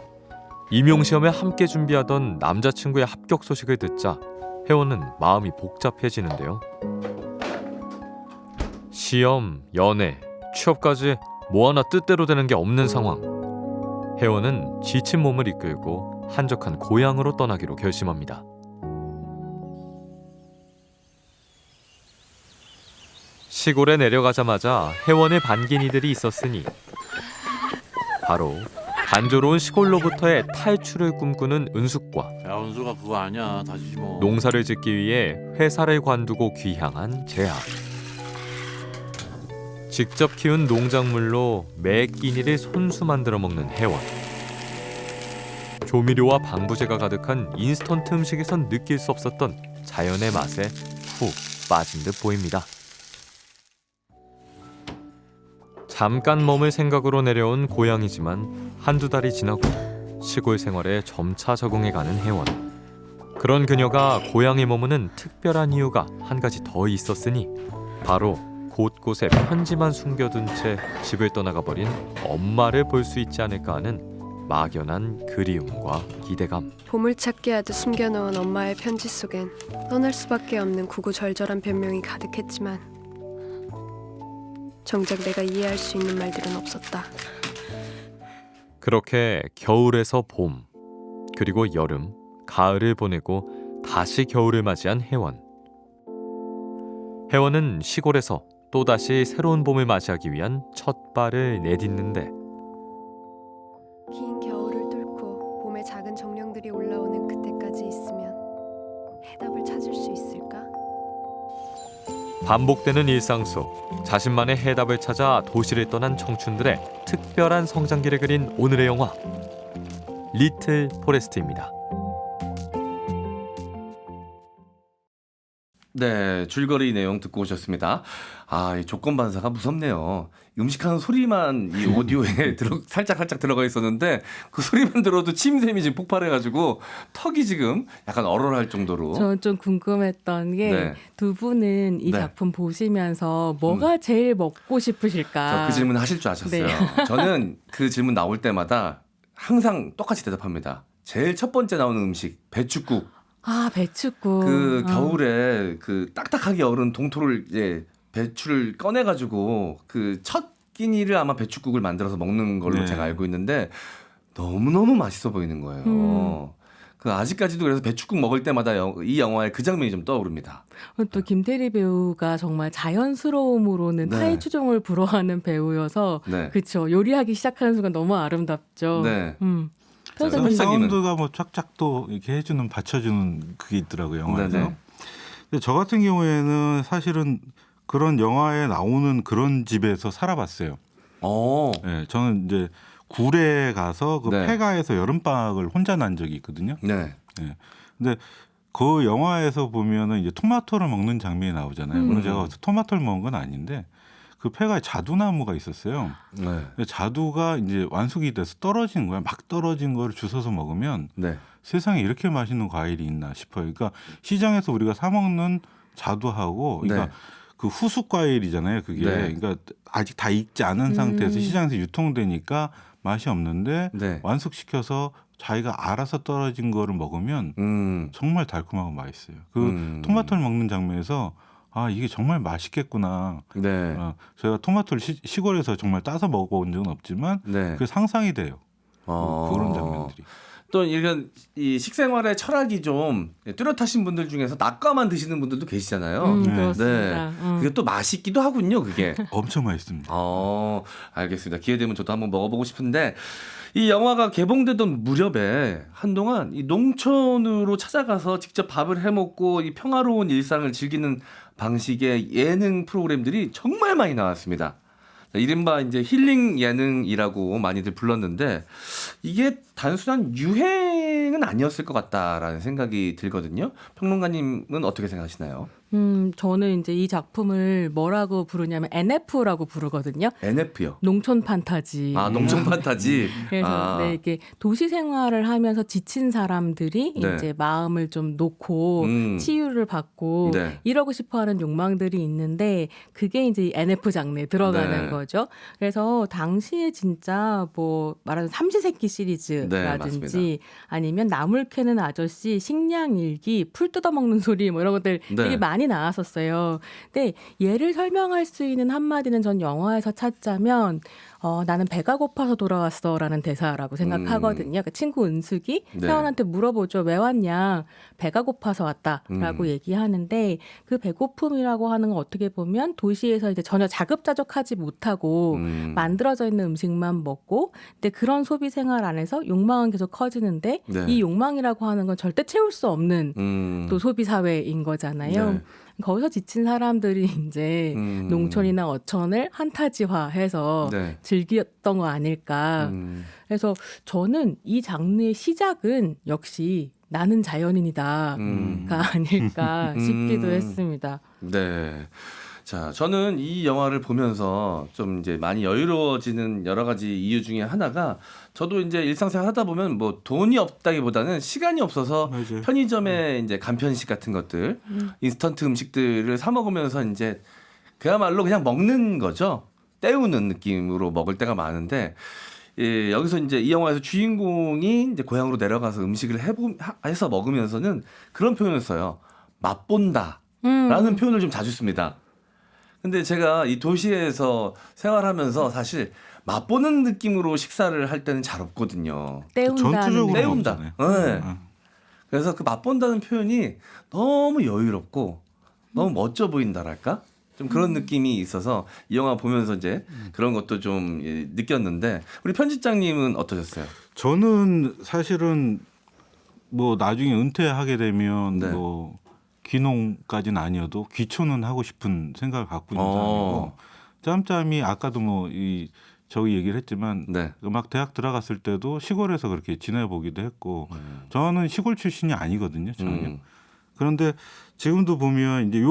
Speaker 11: 임용시험에 함께 준비하던 남자친구의 합격 소식을 듣자 혜원은 마음이 복잡해지는데요. 시험, 연애, 취업까지 뭐 하나 뜻대로 되는 게 없는 상황. 혜원은 지친 몸을 이끌고 한적한 고향으로 떠나기로 결심합니다. 시골에 내려가자마자 혜원을 반긴 이들이 있었으니 바로 단조로운 시골로부터의 탈출을 꿈꾸는 은숙과
Speaker 13: 야 은수가 그거 아니야 다시 뭐.
Speaker 11: 농사를 짓기 위해 회사를 관두고 귀향한 재하. 직접 키운 농작물로 매 끼니를 손수 만들어 먹는 혜원. 조미료와 방부제가 가득한 인스턴트 음식에선 느낄 수 없었던 자연의 맛에 푹 빠진 듯 보입니다. 잠깐 머물 생각으로 내려온 고향이지만 한두 달이 지나고 시골 생활에 점차 적응해가는 혜원. 그런 그녀가 고향에 머무는 특별한 이유가 한 가지 더 있었으니 바로 곳곳에 편지만 숨겨둔 채 집을 떠나가 버린 엄마를 볼 수 있지 않을까 하는 막연한 그리움과 기대감.
Speaker 14: 보물찾기 하듯 숨겨놓은 엄마의 편지 속엔 떠날 수밖에 없는 구구절절한 변명이 가득했지만 정작 내가 이해할 수 있는 말들은 없었다.
Speaker 11: 그렇게 겨울에서 봄, 그리고 여름, 가을을 보내고 다시 겨울을 맞이한 혜원. 혜원은 시골에서 또다시 새로운 봄을 맞이하기 위한 첫 발을 내딛는데
Speaker 14: 긴 겨울을 뚫고 봄의 작은 정령들이 올라오는 그때까지 있으면 해답을 찾을 수 있을까?
Speaker 11: 반복되는 일상 속 자신만의 해답을 찾아 도시를 떠난 청춘들의 특별한 성장기를 그린 오늘의 영화 리틀 포레스트입니다.
Speaker 2: 네, 줄거리 내용 듣고 오셨습니다. 아, 이 조건 반사가 무섭네요. 음식하는 소리만 이 오디오에 살짝 들어가 있었는데 그 소리만 들어도 침샘이 지금 폭발해가지고 턱이 지금 약간 얼얼할 정도로.
Speaker 6: 저는 좀 궁금했던 게 두 분은 이
Speaker 2: 네.
Speaker 6: 작품 보시면서 뭐가 제일 먹고 싶으실까?
Speaker 2: 저 그 질문 하실 줄 아셨어요.
Speaker 6: 네.
Speaker 2: 저는 그 질문 나올 때마다 항상 똑같이 대답합니다. 제일 첫 번째 나오는 음식 배춧국.
Speaker 6: 아, 배춧국.
Speaker 2: 그 겨울에 그 딱딱하게 얼은 동토를 이제 배추를 꺼내가지고 그 첫 끼니를 아마 배춧국을 만들어서 먹는 걸로
Speaker 5: 네.
Speaker 2: 제가 알고 있는데 너무너무 맛있어 보이는 거예요. 그 아직까지도 그래서 배춧국 먹을 때마다 이 영화의 그 장면이 좀 떠오릅니다.
Speaker 6: 또 김태리 배우가 정말 자연스러움으로는
Speaker 2: 네.
Speaker 6: 타이 추종을 불허하는 배우여서
Speaker 2: 네.
Speaker 6: 그렇죠. 요리하기 시작하는 순간 너무 아름답죠.
Speaker 2: 네.
Speaker 6: 편집자님은
Speaker 5: 사운드가 뭐 쫙쫙 또 이렇게 해주는 받쳐주는 그게 있더라고요 영화에서.
Speaker 2: 네네.
Speaker 5: 근데 저 같은 경우에는 사실은 그런 영화에 나오는 그런 집에서 살아봤어요. 네, 저는 이제 굴에 가서 그
Speaker 2: 네.
Speaker 5: 폐가에서 여름방학을 혼자 난 적이 있거든요.
Speaker 2: 네.
Speaker 5: 네. 근데 그 영화에서 보면은 이제 토마토를 먹는 장면이 나오잖아요. 물론 제가 토마토를 먹은 건 아닌데 그 폐가에 자두나무가 있었어요.
Speaker 2: 네.
Speaker 5: 근데 자두가 이제 완숙이 돼서 떨어진 거야. 막 떨어진 거를 주워서 먹으면
Speaker 2: 네.
Speaker 5: 세상에 이렇게 맛있는 과일이 있나 싶어요. 그러니까 시장에서 우리가 사 먹는 자두하고 그러니까
Speaker 2: 네.
Speaker 5: 그 후숙 과일이잖아요. 그게
Speaker 2: 네.
Speaker 5: 그러니까 아직 다 익지 않은 상태에서 시장에서 유통되니까 맛이 없는데
Speaker 2: 네.
Speaker 5: 완숙시켜서 자기가 알아서 떨어진 거를 먹으면 정말 달콤하고 맛있어요. 그 토마토를 먹는 장면에서 아 이게 정말 맛있겠구나.
Speaker 2: 네.
Speaker 5: 제가 토마토를 시골에서 정말 따서 먹어본 적은 없지만
Speaker 2: 네.
Speaker 5: 그게 상상이 돼요. 그런 장면들이.
Speaker 2: 또 이런 이 식생활의 철학이 좀 뚜렷하신 분들 중에서 낙과만 드시는 분들도 계시잖아요.
Speaker 6: 그렇습니다.
Speaker 2: 그게 또 맛있기도 하군요. 그게
Speaker 5: 엄청 맛있습니다.
Speaker 2: 알겠습니다. 기회 되면 저도 한번 먹어보고 싶은데 이 영화가 개봉되던 무렵에 한동안 이 농촌으로 찾아가서 직접 밥을 해먹고 이 평화로운 일상을 즐기는 방식의 예능 프로그램들이 정말 많이 나왔습니다. 이른바 이제 힐링 예능이라고 많이들 불렀는데 이게 단순한 유행은 아니었을 것 같다라는 생각이 들거든요. 평론가님은 어떻게 생각하시나요?
Speaker 6: 저는 이제 이 작품을 뭐라고 부르냐면 NF라고 부르거든요.
Speaker 2: NF요.
Speaker 6: 농촌 판타지.
Speaker 2: 농촌 판타지.
Speaker 6: 그래서 네, 이렇게 도시 생활을 하면서 지친 사람들이
Speaker 2: 네.
Speaker 6: 이제 마음을 좀 놓고 치유를 받고
Speaker 2: 네.
Speaker 6: 이러고 싶어하는 욕망들이 있는데 그게 이제 NF 장르에 들어가는
Speaker 2: 네.
Speaker 6: 거죠. 그래서 당시에 진짜 뭐 말하자면 삼시세끼 시리즈라든지
Speaker 2: 네,
Speaker 6: 아니면 나물 캐는 아저씨, 식량일기, 풀 뜯어먹는 소리 뭐 이런 것들
Speaker 2: 네.
Speaker 6: 되게 많이 나왔었어요. 근데 얘를 설명할 수 있는 한마디는 전 영화에서 찾자면 나는 배가 고파서 돌아왔어라는 대사라고 생각하거든요. 그 친구 은숙이
Speaker 2: 네.
Speaker 6: 혜원한테 물어보죠. 왜 왔냐? 배가 고파서 왔다라고 얘기하는데 그 배고픔이라고 하는 건 어떻게 보면 도시에서 이제 전혀 자급자족하지 못하고 만들어져 있는 음식만 먹고 근데 그런 소비 생활 안에서 욕망은 계속 커지는데
Speaker 2: 네.
Speaker 6: 이 욕망이라고 하는 건 절대 채울 수 없는 또 소비 사회인 거잖아요.
Speaker 2: 네.
Speaker 6: 거기서 지친 사람들이 이제 농촌이나 어촌을 한타지화해서
Speaker 2: 네.
Speaker 6: 즐겼던 거 아닐까. 그래서 저는 이 장르의 시작은 역시 나는 자연인이다가 아닐까 싶기도 했습니다.
Speaker 2: 네. 자, 저는 이 영화를 보면서 좀 이제 많이 여유로워지는 여러 가지 이유 중에 하나가 저도 이제 일상생활 하다 보면 뭐 돈이 없다기보다는 시간이 없어서
Speaker 5: 맞아요.
Speaker 2: 편의점에 이제 간편식 같은 것들, 인스턴트 음식들을 사 먹으면서 이제 그야말로 그냥 먹는 거죠. 때우는 느낌으로 먹을 때가 많은데 예, 여기서 이제 이 영화에서 주인공이 이제 고향으로 내려가서 음식을 해서 먹으면서는 그런 표현을 써요. 맛본다라는 표현을 좀 자주 씁니다. 근데 제가 이 도시에서 생활하면서 사실 맛보는 느낌으로 식사를 할 때는 잘 없거든요.
Speaker 5: 전투적으로
Speaker 2: 때운다.
Speaker 5: 먹잖아요.
Speaker 2: 네. 그래서 그 맛본다는 표현이 너무 여유롭고 너무 멋져 보인다랄까? 좀 그런 느낌이 있어서 이 영화 보면서 이제 그런 것도 좀 느꼈는데 우리 편집장님은 어떠셨어요?
Speaker 5: 저는 사실은 뭐 나중에 은퇴하게 되면
Speaker 2: 네.
Speaker 5: 뭐 귀농까지는 아니어도 귀촌은 하고 싶은 생각을 갖고 있는 사람이고 짬짬이 아까도 뭐 저기 얘기를 했지만
Speaker 2: 네.
Speaker 5: 막 대학 들어갔을 때도 시골에서 그렇게 지내보기도 했고 저는 시골 출신이 아니거든요. 전혀. 그런데 지금도 보면 이제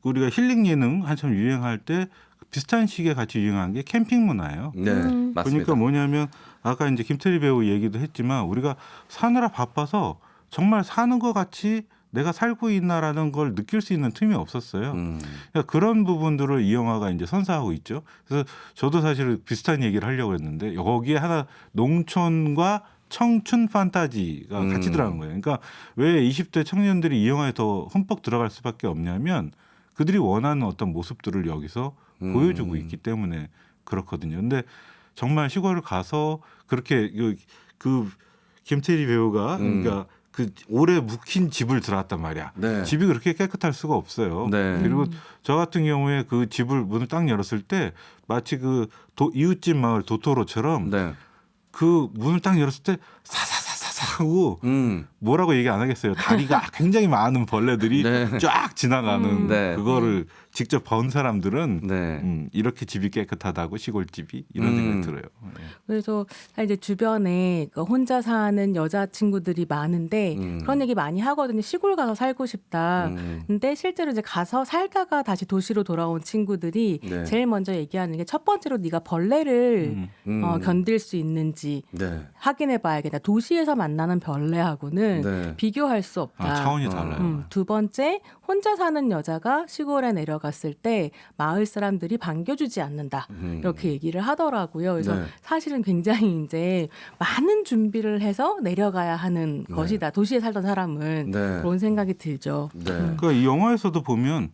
Speaker 5: 우리가 힐링 예능 한참 유행할 때 비슷한 시기에 같이 유행한 게 캠핑 문화예요.
Speaker 2: 네, 맞습니다.
Speaker 5: 그러니까 뭐냐면 아까 이제 김태리 배우 얘기도 했지만 우리가 사느라 바빠서 정말 사는 것 같이 내가 살고 있나라는 걸 느낄 수 있는 틈이 없었어요. 그러니까 그런 부분들을 이 영화가 이제 선사하고 있죠. 그래서 저도 사실 비슷한 얘기를 하려고 했는데 여기에 하나 농촌과 청춘 판타지가 같이 들어간 거예요. 그러니까 왜 20대 청년들이 이 영화에 더 흠뻑 들어갈 수밖에 없냐면 그들이 원하는 어떤 모습들을 여기서 보여주고 있기 때문에 그렇거든요. 근데 정말 시골을 가서 그렇게 그 김태리 배우가 그러니까 그 오래 묵힌 집을 들어왔단 말이야.
Speaker 2: 네.
Speaker 5: 집이 그렇게 깨끗할 수가 없어요.
Speaker 2: 네.
Speaker 5: 그리고 저 같은 경우에 그 집을 문을 딱 열었을 때 마치 그 이웃집 마을 도토로처럼
Speaker 2: 네.
Speaker 5: 그 문을 딱 열었을 때 사사사사사 하고 뭐라고 얘기 안 하겠어요. 다리가 굉장히 많은 벌레들이
Speaker 2: 네.
Speaker 5: 쫙 지나가는
Speaker 2: 네.
Speaker 5: 그거를 직접 본 사람들은 이렇게 집이 깨끗하다고 시골집이 이런 생각이 들어요. 네.
Speaker 6: 그래서 이제 주변에 혼자 사는 여자친구들이 많은데 그런 얘기 많이 하거든요. 시골 가서 살고 싶다. 근데 실제로 이제 가서 살다가 다시 도시로 돌아온 친구들이
Speaker 2: 네.
Speaker 6: 제일 먼저 얘기하는 게 첫 번째로 네가 벌레를 견딜 수 있는지
Speaker 2: 네.
Speaker 6: 확인해 봐야겠다. 도시에서 만나는 벌레하고는
Speaker 2: 네.
Speaker 6: 비교할 수 없다.
Speaker 5: 차원이 달라요.
Speaker 6: 두 번째, 혼자 사는 여자가 시골에 내려갔을 때 마을 사람들이 반겨주지 않는다. 이렇게 얘기를 하더라고요. 그래서
Speaker 2: 네.
Speaker 6: 사실은 굉장히 이제 많은 준비를 해서 내려가야 하는 것이다. 도시에 살던 사람은
Speaker 2: 네.
Speaker 6: 그런 생각이 들죠.
Speaker 2: 네.
Speaker 5: 그러니까 이 영화에서도 보면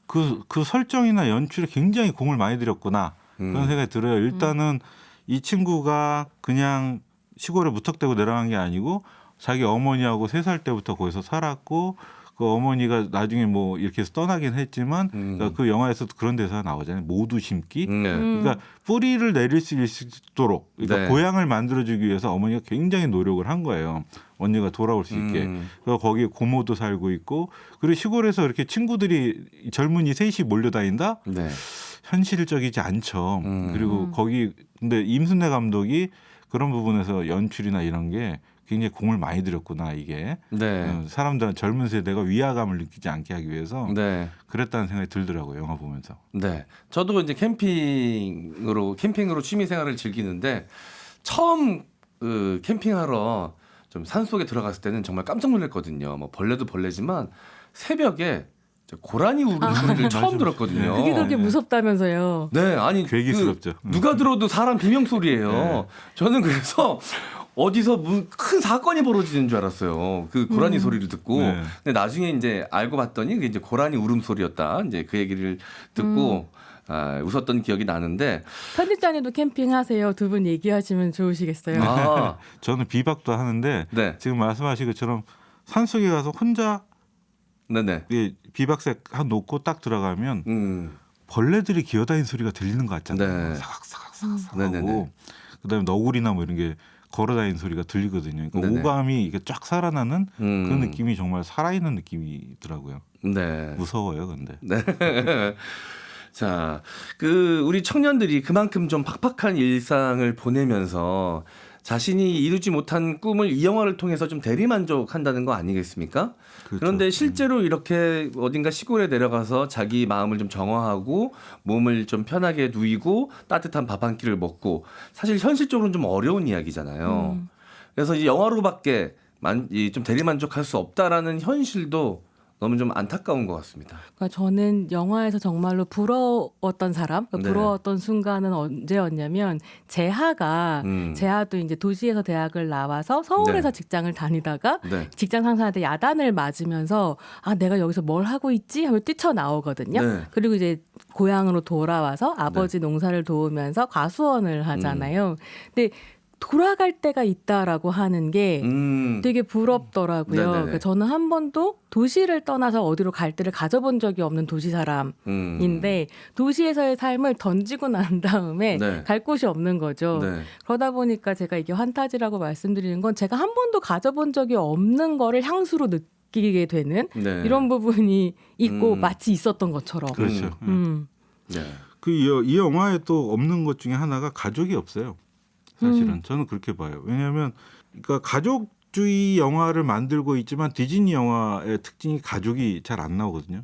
Speaker 5: 그 설정이나 연출에 굉장히 공을 많이 들였구나 그런 생각이 들어요. 일단은 이 친구가 그냥 시골에 무턱대고 내려간 게 아니고 자기 어머니하고 3살 때부터 거기서 살았고 그 어머니가 나중에 뭐 이렇게 해서 떠나긴 했지만 그러니까 그 영화에서도 그런 대사가 나오잖아요. 모두 심기. 그러니까 뿌리를 내릴 수 있도록 그러니까
Speaker 2: 네.
Speaker 5: 고향을 만들어주기 위해서 어머니가 굉장히 노력을 한 거예요. 언니가 돌아올 수 있게. 그래서 거기에 고모도 살고 있고 그리고 시골에서 이렇게 친구들이 젊은이 셋이 몰려다닌다?
Speaker 2: 네.
Speaker 5: 현실적이지 않죠. 그리고 거기 근데 임순례 감독이 그런 부분에서 연출이나 이런 게 굉장히 공을 많이 들였구나 이게
Speaker 2: 네.
Speaker 5: 사람들은 젊은 세대가 위화감을 느끼지 않게 하기 위해서
Speaker 2: 네.
Speaker 5: 그랬다는 생각이 들더라고요 영화 보면서.
Speaker 2: 네. 저도 이제 캠핑으로 취미 생활을 즐기는데 처음 캠핑하러 좀 산속에 들어갔을 때는 정말 깜짝 놀랐거든요. 뭐 벌레도 벌레지만 새벽에 고라니 우는 소리를 처음 들었거든요.
Speaker 6: 그게 그렇게 무섭다면서요.
Speaker 2: 네, 아니
Speaker 5: 괴기스럽죠.
Speaker 2: 누가 들어도 사람 비명 소리예요.
Speaker 5: 네.
Speaker 2: 저는 그래서 어디서 큰 사건이 벌어지는 줄 알았어요. 그 고라니 소리를 듣고.
Speaker 5: 네.
Speaker 2: 근데 나중에 이제 알고 봤더니 그게 이제 고라니 울음소리였다. 이제 그 얘기를 듣고 웃었던 기억이 나는데
Speaker 6: 편집자님도 캠핑하세요. 두 분 얘기하시면 좋으시겠어요.
Speaker 2: 아,
Speaker 5: 저는 비박도 하는데
Speaker 2: 네.
Speaker 5: 지금 말씀하신 것처럼 산속에 가서 혼자
Speaker 2: 네네.
Speaker 5: 비박색 한 놓고 딱 들어가면 벌레들이 기어다니는 소리가 들리는 것 같잖아요.
Speaker 2: 네.
Speaker 5: 사각사각사각
Speaker 2: 네네네.
Speaker 5: 하고 그다음에 너구리나 뭐 이런 게 걸어다니는 소리가 들리거든요. 그러니까
Speaker 2: 네네.
Speaker 5: 오감이 이게 쫙 살아나는 그 느낌이 정말 살아있는 느낌이더라고요.
Speaker 2: 네.
Speaker 5: 무서워요, 근데.
Speaker 2: 네. 자, 우리 청년들이 그만큼 좀 팍팍한 일상을 보내면서 자신이 이루지 못한 꿈을 이 영화를 통해서 좀 대리만족한다는 거 아니겠습니까?
Speaker 5: 그렇죠.
Speaker 2: 그런데 실제로 이렇게 어딘가 시골에 내려가서 자기 마음을 좀 정화하고 몸을 좀 편하게 누이고 따뜻한 밥 한 끼를 먹고 사실 현실적으로는 좀 어려운 이야기잖아요. 그래서 이 영화로밖에 좀 대리만족할 수 없다라는 현실도 너무 좀 안타까운 것 같습니다.
Speaker 6: 그러니까 저는 영화에서 정말로 부러웠던 사람,
Speaker 2: 네.
Speaker 6: 부러웠던 순간은 언제였냐면 재하도 이제 도시에서 대학을 나와서 서울에서
Speaker 2: 네.
Speaker 6: 직장을 다니다가
Speaker 2: 네.
Speaker 6: 직장 상사한테 야단을 맞으면서 내가 여기서 뭘 하고 있지? 하고 뛰쳐나오거든요.
Speaker 2: 네.
Speaker 6: 그리고 이제 고향으로 돌아와서 아버지 농사를 도우면서 과수원을 하잖아요. 근데 돌아갈 때가 있다라고 하는 게 되게 부럽더라고요.
Speaker 2: 네네네.
Speaker 6: 그러니까 저는 한 번도 도시를 떠나서 어디로 갈 때를 가져본 적이 없는 도시 사람인데 도시에서의 삶을 던지고 난 다음에
Speaker 2: 네.
Speaker 6: 갈 곳이 없는 거죠.
Speaker 2: 네.
Speaker 6: 그러다 보니까 제가 이게 환타지라고 말씀드리는 건 제가 한 번도 가져본 적이 없는 거를 향수로 느끼게 되는
Speaker 2: 네.
Speaker 6: 이런 부분이 있고 마치 있었던 것처럼.
Speaker 5: 그렇죠.
Speaker 2: 네.
Speaker 5: 이 영화에 또 없는 것 중에 하나가 가족이 없어요. 사실은 저는 그렇게 봐요. 왜냐하면 그러니까 가족주의 영화를 만들고 있지만 디즈니 영화의 특징이 가족이 잘 안 나오거든요.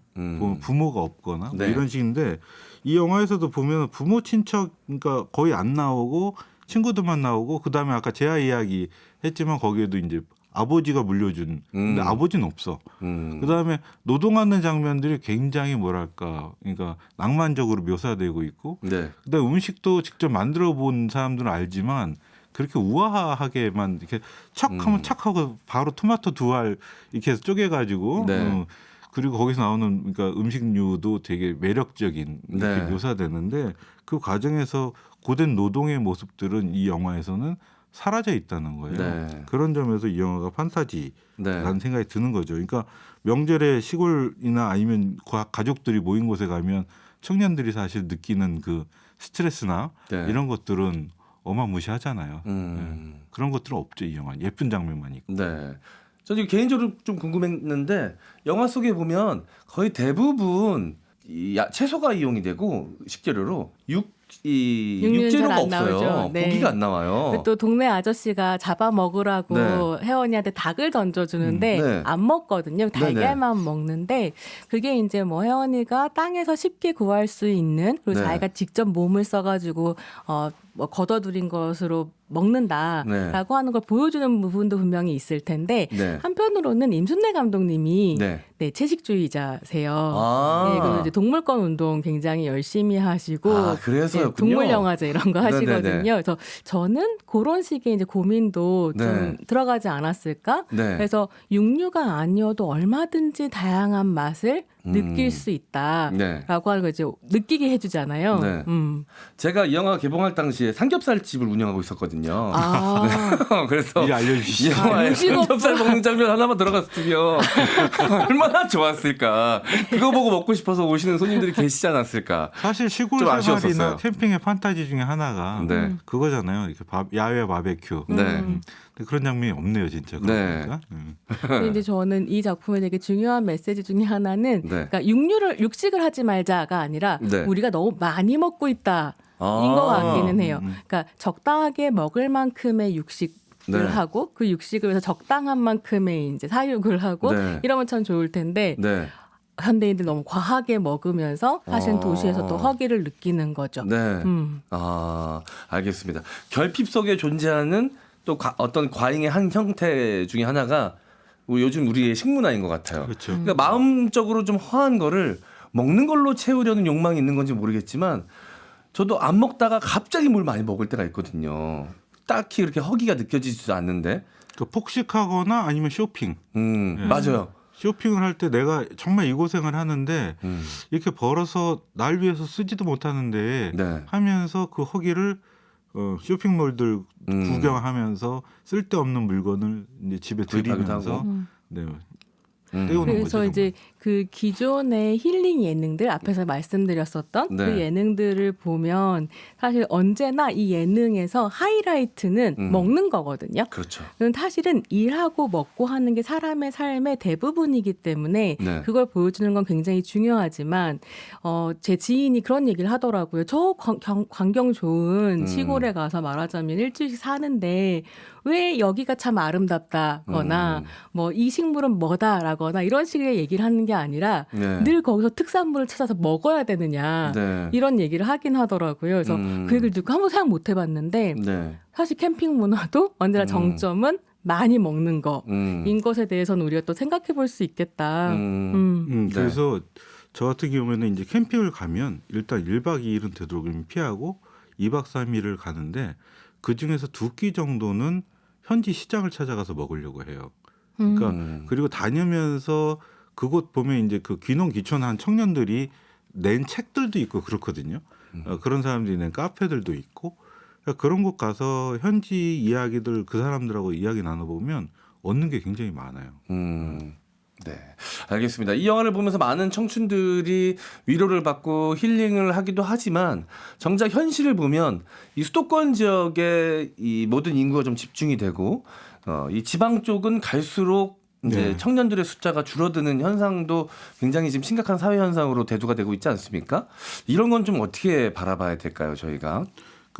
Speaker 5: 부모가 없거나 뭐
Speaker 2: 네.
Speaker 5: 이런 식인데 이 영화에서도 보면 부모 친척 그러니까 거의 안 나오고 친구들만 나오고 그다음에 아까 재하 이야기 했지만 거기에도 이제 아버지가 물려준 근데 아버지는 없어. 그다음에 노동하는 장면들이 굉장히 뭐랄까 그러니까 낭만적으로 묘사되고 있고
Speaker 2: 네.
Speaker 5: 그다음에 음식도 직접 만들어 본 사람들은 알지만 그렇게 우아하게만 이렇게 척하면 척하고 바로 토마토 2알 이렇게 해서 쪼개가지고
Speaker 2: 네.
Speaker 5: 그리고 거기서 나오는 그러니까 음식류도 되게 매력적인 이렇게
Speaker 2: 네. 묘사되는데
Speaker 5: 그 과정에서 고된 노동의 모습들은 이 영화에서는 사라져 있다는 거예요.
Speaker 2: 네.
Speaker 5: 그런 점에서 이 영화가 판타지라는
Speaker 2: 네.
Speaker 5: 생각이 드는 거죠. 그러니까 명절에 시골이나 아니면 가족들이 모인 곳에 가면 청년들이 사실 느끼는 그 스트레스나
Speaker 2: 네.
Speaker 5: 이런 것들은 어마무시하잖아요. 네. 그런 것들은 없죠. 이 영화 예쁜 장면만 있고.
Speaker 2: 네. 저는 개인적으로 좀 궁금했는데 영화 속에 보면 거의 대부분 채소가 이용이 되고 식재료로
Speaker 6: 육류는
Speaker 2: 육재료가
Speaker 6: 잘 안
Speaker 2: 없어요.
Speaker 6: 나오죠. 네.
Speaker 2: 고기가 안 나와요.
Speaker 6: 또 동네 아저씨가 잡아 먹으라고
Speaker 2: 네.
Speaker 6: 혜원이한테 닭을 던져주는데
Speaker 2: 네.
Speaker 6: 안 먹거든요. 달걀만 먹는데 그게 이제 뭐 혜원이가 땅에서 쉽게 구할 수 있는 그리고
Speaker 2: 네.
Speaker 6: 자기가 직접 몸을 써가지고 뭐 걷어들인 것으로 먹는다라고
Speaker 2: 네.
Speaker 6: 하는 걸 보여주는 부분도 분명히 있을 텐데
Speaker 2: 네.
Speaker 6: 한편으로는 임순례 감독님이
Speaker 2: 네.
Speaker 6: 채식주의자세요.
Speaker 2: 아.
Speaker 6: 네, 그리고 이제 동물권 운동 굉장히 열심히 하시고
Speaker 2: 그래서였군요.
Speaker 6: 동물 영화제 이런 거 하시거든요.
Speaker 2: 네네네.
Speaker 6: 그래서 저는 그런 식의 이제 고민도
Speaker 2: 네.
Speaker 6: 좀 들어가지 않았을까?
Speaker 2: 네.
Speaker 6: 그래서 육류가 아니어도 얼마든지 다양한 맛을 느낄 수 있다라고
Speaker 2: 네.
Speaker 6: 하는 거 이제 느끼게 해주잖아요.
Speaker 2: 네. 제가 이 영화 개봉할 당시에 삼겹살 집을 운영하고 있었거든요. 네. 그래서
Speaker 5: 일 알려주시죠.
Speaker 2: 이 영화에
Speaker 6: 음식
Speaker 2: 삼겹살 먹는 장면 하나만 들어갔으면 얼마나 좋았을까. 그거 보고 먹고 싶어서 오시는 손님들이 계시지 않았을까.
Speaker 5: 사실 시골
Speaker 2: 좀
Speaker 5: 생활이나
Speaker 2: 아쉬웠었어요.
Speaker 5: 캠핑의 판타지 중에 하나가
Speaker 2: 네.
Speaker 5: 그거잖아요. 이렇게 야외 바베큐.
Speaker 2: 네.
Speaker 5: 근데 그런 장면이 없네요, 진짜.
Speaker 2: 네.
Speaker 6: 근데 이제 저는 이 작품의 되게 중요한 메시지 중에 하나는
Speaker 2: 네.
Speaker 6: 그러니까 육식을 하지 말자가 아니라
Speaker 2: 네.
Speaker 6: 우리가 너무 많이 먹고 있다. 인 것 같기는 해요. 그러니까 적당하게 먹을 만큼의 육식을
Speaker 2: 네.
Speaker 6: 하고 그 육식을 위해서 적당한 만큼의 이제 사육을 하고
Speaker 2: 네.
Speaker 6: 이러면 참 좋을 텐데
Speaker 2: 네.
Speaker 6: 현대인들 너무 과하게 먹으면서 사실 도시에서 또 허기를 느끼는 거죠.
Speaker 2: 네. 알겠습니다. 결핍 속에 존재하는 또 어떤 과잉의 한 형태 중에 하나가 요즘 우리의 식문화인 것 같아요.
Speaker 5: 그렇죠.
Speaker 2: 그러니까 마음적으로 좀 허한 거를 먹는 걸로 채우려는 욕망이 있는 건지 모르겠지만 저도 안 먹다가 갑자기 뭘 많이 먹을 때가 있거든요. 딱히 그렇게 허기가 느껴지지도 않는데.
Speaker 5: 그러니까 폭식하거나 아니면 쇼핑.
Speaker 2: 맞아요.
Speaker 5: 쇼핑을 할 때 내가 정말 이 고생을 하는데 이렇게 벌어서 날 위해서 쓰지도 못하는데
Speaker 2: 네.
Speaker 5: 하면서 그 허기를 쇼핑몰들 구경하면서 쓸데없는 물건을 이제 집에
Speaker 2: 구입하기도
Speaker 5: 들이면서
Speaker 2: 하고.
Speaker 5: 네. 때우는
Speaker 6: 그래서
Speaker 5: 거죠,
Speaker 6: 이제 그 기존의 힐링 예능들 앞에서 말씀드렸었던
Speaker 2: 네.
Speaker 6: 그 예능들을 보면 사실 언제나 이 예능에서 하이라이트는 먹는 거거든요.
Speaker 2: 그렇죠.
Speaker 6: 사실은 일하고 먹고 하는 게 사람의 삶의 대부분이기 때문에
Speaker 2: 네.
Speaker 6: 그걸 보여주는 건 굉장히 중요하지만 제 지인이 그런 얘기를 하더라고요. 저 광경 좋은 시골에 가서 말하자면 일주일씩 사는데 왜 여기가 참 아름답다거나 뭐 이 식물은 뭐다라거나 이런 식의 얘기를 하는 게 아니라
Speaker 2: 네.
Speaker 6: 늘 거기서 특산물을 찾아서 먹어야 되느냐
Speaker 2: 네.
Speaker 6: 이런 얘기를 하긴 하더라고요. 그래서 그 얘기를 듣고 한번 생각 못 해봤는데
Speaker 2: 네.
Speaker 6: 사실 캠핑 문화도 언제나 정점은 많이 먹는 거인 것에 대해서는 우리가 또 생각해 볼 수 있겠다.
Speaker 2: 네.
Speaker 5: 그래서 저 같은 경우에는 이제 캠핑을 가면 일단 1박 2일은 되도록이면 피하고 2박 3일을 가는데 그중에서 2끼 정도는 현지 시장을 찾아가서 먹으려고 해요. 그러니까 그리고 다니면서 그곳 보면 이제 그 귀농귀촌한 청년들이 낸 책들도 있고 그렇거든요. 그런 사람들이 낸 카페들도 있고 그러니까 그런 곳 가서 현지 이야기들 그 사람들하고 이야기 나눠보면 얻는 게 굉장히 많아요.
Speaker 2: 네, 알겠습니다. 이 영화를 보면서 많은 청춘들이 위로를 받고 힐링을 하기도 하지만 정작 현실을 보면 이 수도권 지역에 이 모든 인구가 좀 집중이 되고 이 지방 쪽은 갈수록 이제
Speaker 5: 네.
Speaker 2: 청년들의 숫자가 줄어드는 현상도 굉장히 지금 심각한 사회 현상으로 대두가 되고 있지 않습니까? 이런 건 좀 어떻게 바라봐야 될까요, 저희가?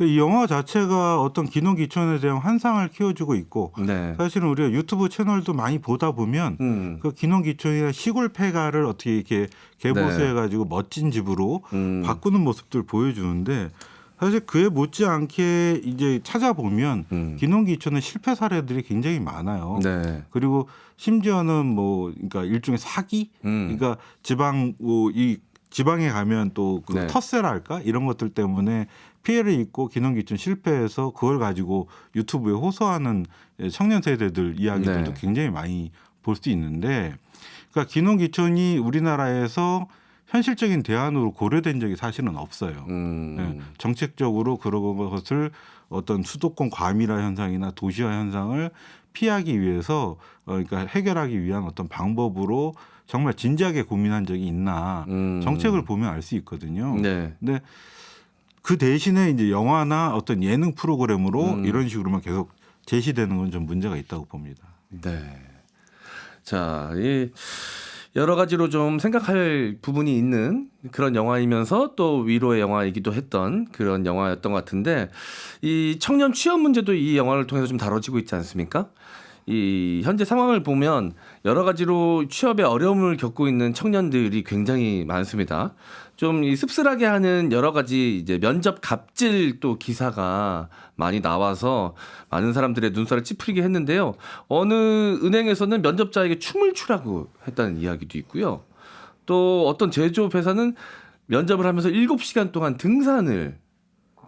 Speaker 5: 이 영화 자체가 어떤 귀농귀촌에 대한 환상을 키워주고 있고
Speaker 2: 네.
Speaker 5: 사실은 우리가 유튜브 채널도 많이 보다 보면 그 귀농귀촌이나 시골 폐가를 어떻게 이렇게 개보수해가지고 멋진 집으로 바꾸는 모습들 보여주는데 사실 그에 못지않게 이제 찾아보면 귀농귀촌의 실패 사례들이 굉장히 많아요.
Speaker 2: 네.
Speaker 5: 그리고 심지어는 뭐 그러니까 일종의 사기, 그러니까 지방에 가면 또 그
Speaker 2: 네.
Speaker 5: 텃세랄까 이런 것들 때문에 피해를 입고 귀농귀촌 실패해서 그걸 가지고 유튜브에 호소하는 청년 세대들 이야기들도
Speaker 2: 네.
Speaker 5: 굉장히 많이 볼 수 있는데, 그러니까 귀농귀촌이 우리나라에서 현실적인 대안으로 고려된 적이 사실은 없어요. 네. 정책적으로 그런 것을 어떤 수도권 과밀화 현상이나 도시화 현상을 피하기 위해서 그러니까 해결하기 위한 어떤 방법으로 정말 진지하게 고민한 적이 있나 정책을 보면 알 수 있거든요.
Speaker 2: 네.
Speaker 5: 근데 그 대신에 이제 영화나 어떤 예능 프로그램으로 이런 식으로만 계속 제시되는 건 좀 문제가 있다고 봅니다.
Speaker 2: 네. 자, 이 여러 가지로 좀 생각할 부분이 있는 그런 영화이면서 또 위로의 영화이기도 했던 그런 영화였던 것 같은데 이 청년 취업 문제도 이 영화를 통해서 좀 다뤄지고 있지 않습니까? 이 현재 상황을 보면 여러 가지로 취업에 어려움을 겪고 있는 청년들이 굉장히 많습니다. 좀 이 씁쓸하게 하는 여러 가지 이제 면접 갑질 또 기사가 많이 나와서 많은 사람들의 눈살을 찌푸리게 했는데요. 어느 은행에서는 면접자에게 춤을 추라고 했다는 이야기도 있고요. 또 어떤 제조업 회사는 면접을 하면서 7시간 동안 등산을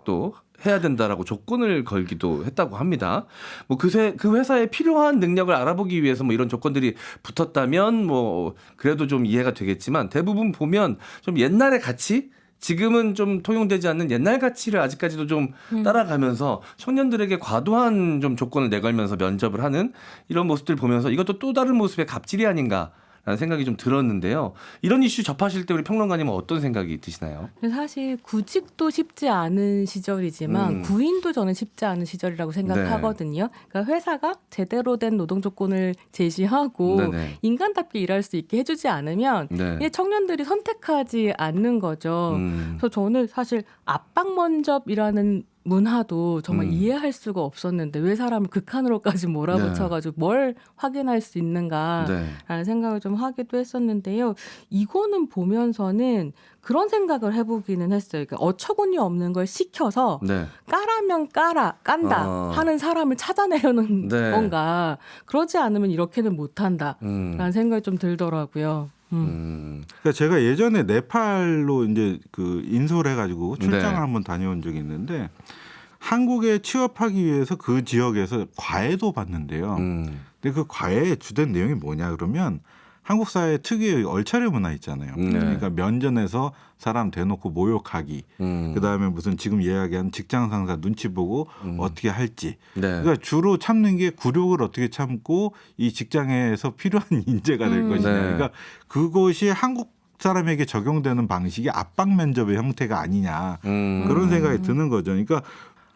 Speaker 2: 또 해야 된다라고 조건을 걸기도 했다고 합니다. 뭐 그 회사에 필요한 능력을 알아보기 위해서 뭐 이런 조건들이 붙었다면 뭐 그래도 좀 이해가 되겠지만 대부분 보면 좀 옛날의 가치, 지금은 좀 통용되지 않는 옛날 가치를 아직까지도 좀 따라가면서 청년들에게 과도한 좀 조건을 내걸면서 면접을 하는 이런 모습들 보면서 이것도 또 다른 모습의 갑질이 아닌가. 라는 생각이 좀 들었는데요. 이런 이슈 접하실 때 우리 평론가님은 어떤 생각이 드시나요?
Speaker 6: 사실 구직도 쉽지 않은 시절이지만 구인도 저는 쉽지 않은 시절이라고 생각하거든요. 그러니까 회사가 제대로 된 노동 조건을 제시하고
Speaker 2: 네네.
Speaker 6: 인간답게 일할 수 있게 해주지 않으면
Speaker 2: 네.
Speaker 6: 청년들이 선택하지 않는 거죠. 그래서 저는 사실 압박 면접이라는 문화도 정말 이해할 수가 없었는데 왜 사람을 극한으로까지 몰아붙여가지고 뭘 확인할 수 있는가라는 생각을 좀 하기도 했었는데요. 이거는 보면서는 그런 생각을 해보기는 했어요. 그러니까 어처구니 없는 걸 시켜서 까라면 깐다 하는 사람을 찾아내려는 건가. 그러지 않으면 이렇게는 못한다라는 생각이 좀 들더라고요.
Speaker 5: 그러니까 제가 예전에 네팔로 이제 그 인솔 해가지고 출장을 한번 다녀온 적이 있는데 한국에 취업하기 위해서 그 지역에서 과외도 받는데요. 근데 그 과외의 주된 내용이 뭐냐 그러면 한국 사회 특유의 얼차려 문화 있잖아요. 그러니까 면전에서 사람 대놓고 모욕하기, 그다음에 무슨 지금 이야기한 직장 상사 눈치 보고 어떻게 할지. 그러니까 주로 참는 게 굴욕을 어떻게 참고 이 직장에서 필요한 인재가 될 것이냐. 그러니까 그것이 한국 사람에게 적용되는 방식이 압박 면접의 형태가 아니냐 그런 생각이 드는 거죠. 그러니까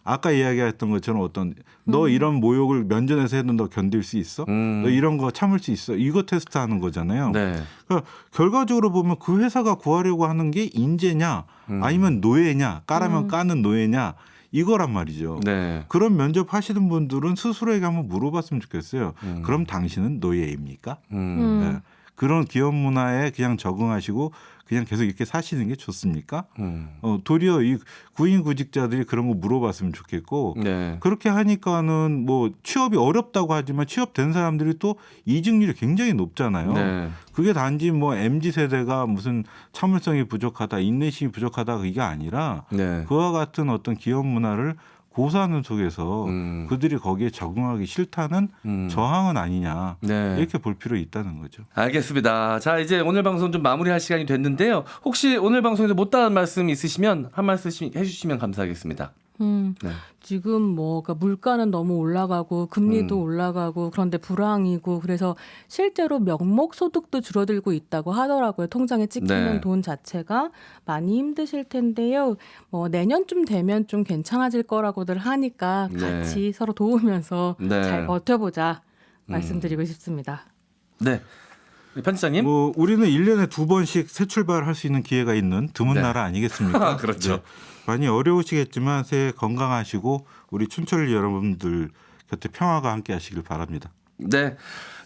Speaker 5: 아까 이야기했던 것처럼 어떤 너 이런 모욕을 면전에서 해도 너 견딜 수 있어? 너 이런 거 참을 수 있어? 이거 테스트하는 거잖아요. 그러니까 결과적으로 보면 그 회사가 구하려고 하는 게 인재냐 아니면 노예냐 까라면 까는 노예냐 이거란 말이죠. 그런 면접 하시는 분들은 스스로에게 한번 물어봤으면 좋겠어요. 그럼 당신은 노예입니까? 네. 그런 기업 문화에 그냥 적응하시고 그냥 계속 이렇게 사시는 게 좋습니까? 도리어 이 구인 구직자들이 그런 거 물어봤으면 좋겠고 그렇게 하니까는 뭐 취업이 어렵다고 하지만 취업된 사람들이 또 이직률이 굉장히 높잖아요. 그게 단지 뭐 MZ 세대가 무슨 참을성이 부족하다, 인내심이 부족하다 그게 아니라 그와 같은 어떤 기업 문화를 고사하는 속에서 그들이 거기에 적응하기 싫다는 저항은 아니냐 이렇게 볼 필요 있다는 거죠.
Speaker 2: 알겠습니다. 자, 이제 오늘 방송 좀 마무리할 시간이 됐는데요. 혹시 오늘 방송에서 못다한 말씀 있으시면 한 말씀 해주시면 감사하겠습니다.
Speaker 6: 지금 뭐 그러니까 물가는 너무 올라가고 금리도 올라가고 그런데 불황이고 그래서 실제로 명목 소득도 줄어들고 있다고 하더라고요. 통장에 찍히는 돈 자체가 많이 힘드실 텐데요. 뭐 내년쯤 되면 좀 괜찮아질 거라고들 하니까 같이 서로 도우면서 잘 버텨보자 말씀드리고 싶습니다.
Speaker 2: 네. 편집장님?
Speaker 5: 뭐 우리는 1년에 2번씩 새 출발할 수 있는 기회가 있는 드문 나라 아니겠습니까?
Speaker 2: 그렇죠.
Speaker 5: 많이 어려우시겠지만 새해 건강하시고 우리 춘철 여러분들 곁에 평화가 함께 하시길 바랍니다.
Speaker 2: 네.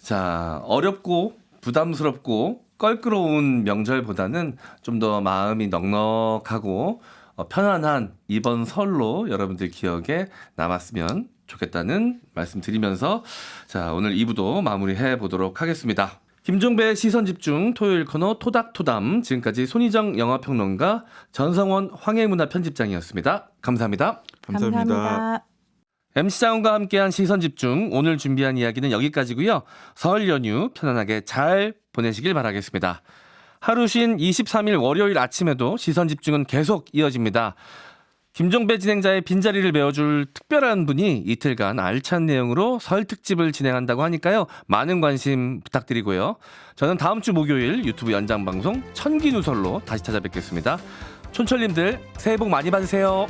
Speaker 2: 자, 어렵고 부담스럽고 껄끄러운 명절보다는 좀 더 마음이 넉넉하고 편안한 이번 설로 여러분들 기억에 남았으면 좋겠다는 말씀 드리면서 자, 오늘 2부도 마무리해 보도록 하겠습니다. 김종배의 시선집중 토요일 코너 토닥토담, 지금까지 손희정 영화평론가, 전성원 황해문화 편집장이었습니다. 감사합니다.
Speaker 5: 감사합니다.
Speaker 2: MC 장원과 함께한 시선집중, 오늘 준비한 이야기는 여기까지고요. 설 연휴 편안하게 잘 보내시길 바라겠습니다. 하루 쉰 23일 월요일 아침에도 시선집중은 계속 이어집니다. 김종배 진행자의 빈자리를 메워줄 특별한 분이 이틀간 알찬 내용으로 설 특집을 진행한다고 하니까요. 많은 관심 부탁드리고요. 저는 다음 주 목요일 유튜브 연장방송 천기누설로 다시 찾아뵙겠습니다. 촌철님들 새해 복 많이 받으세요.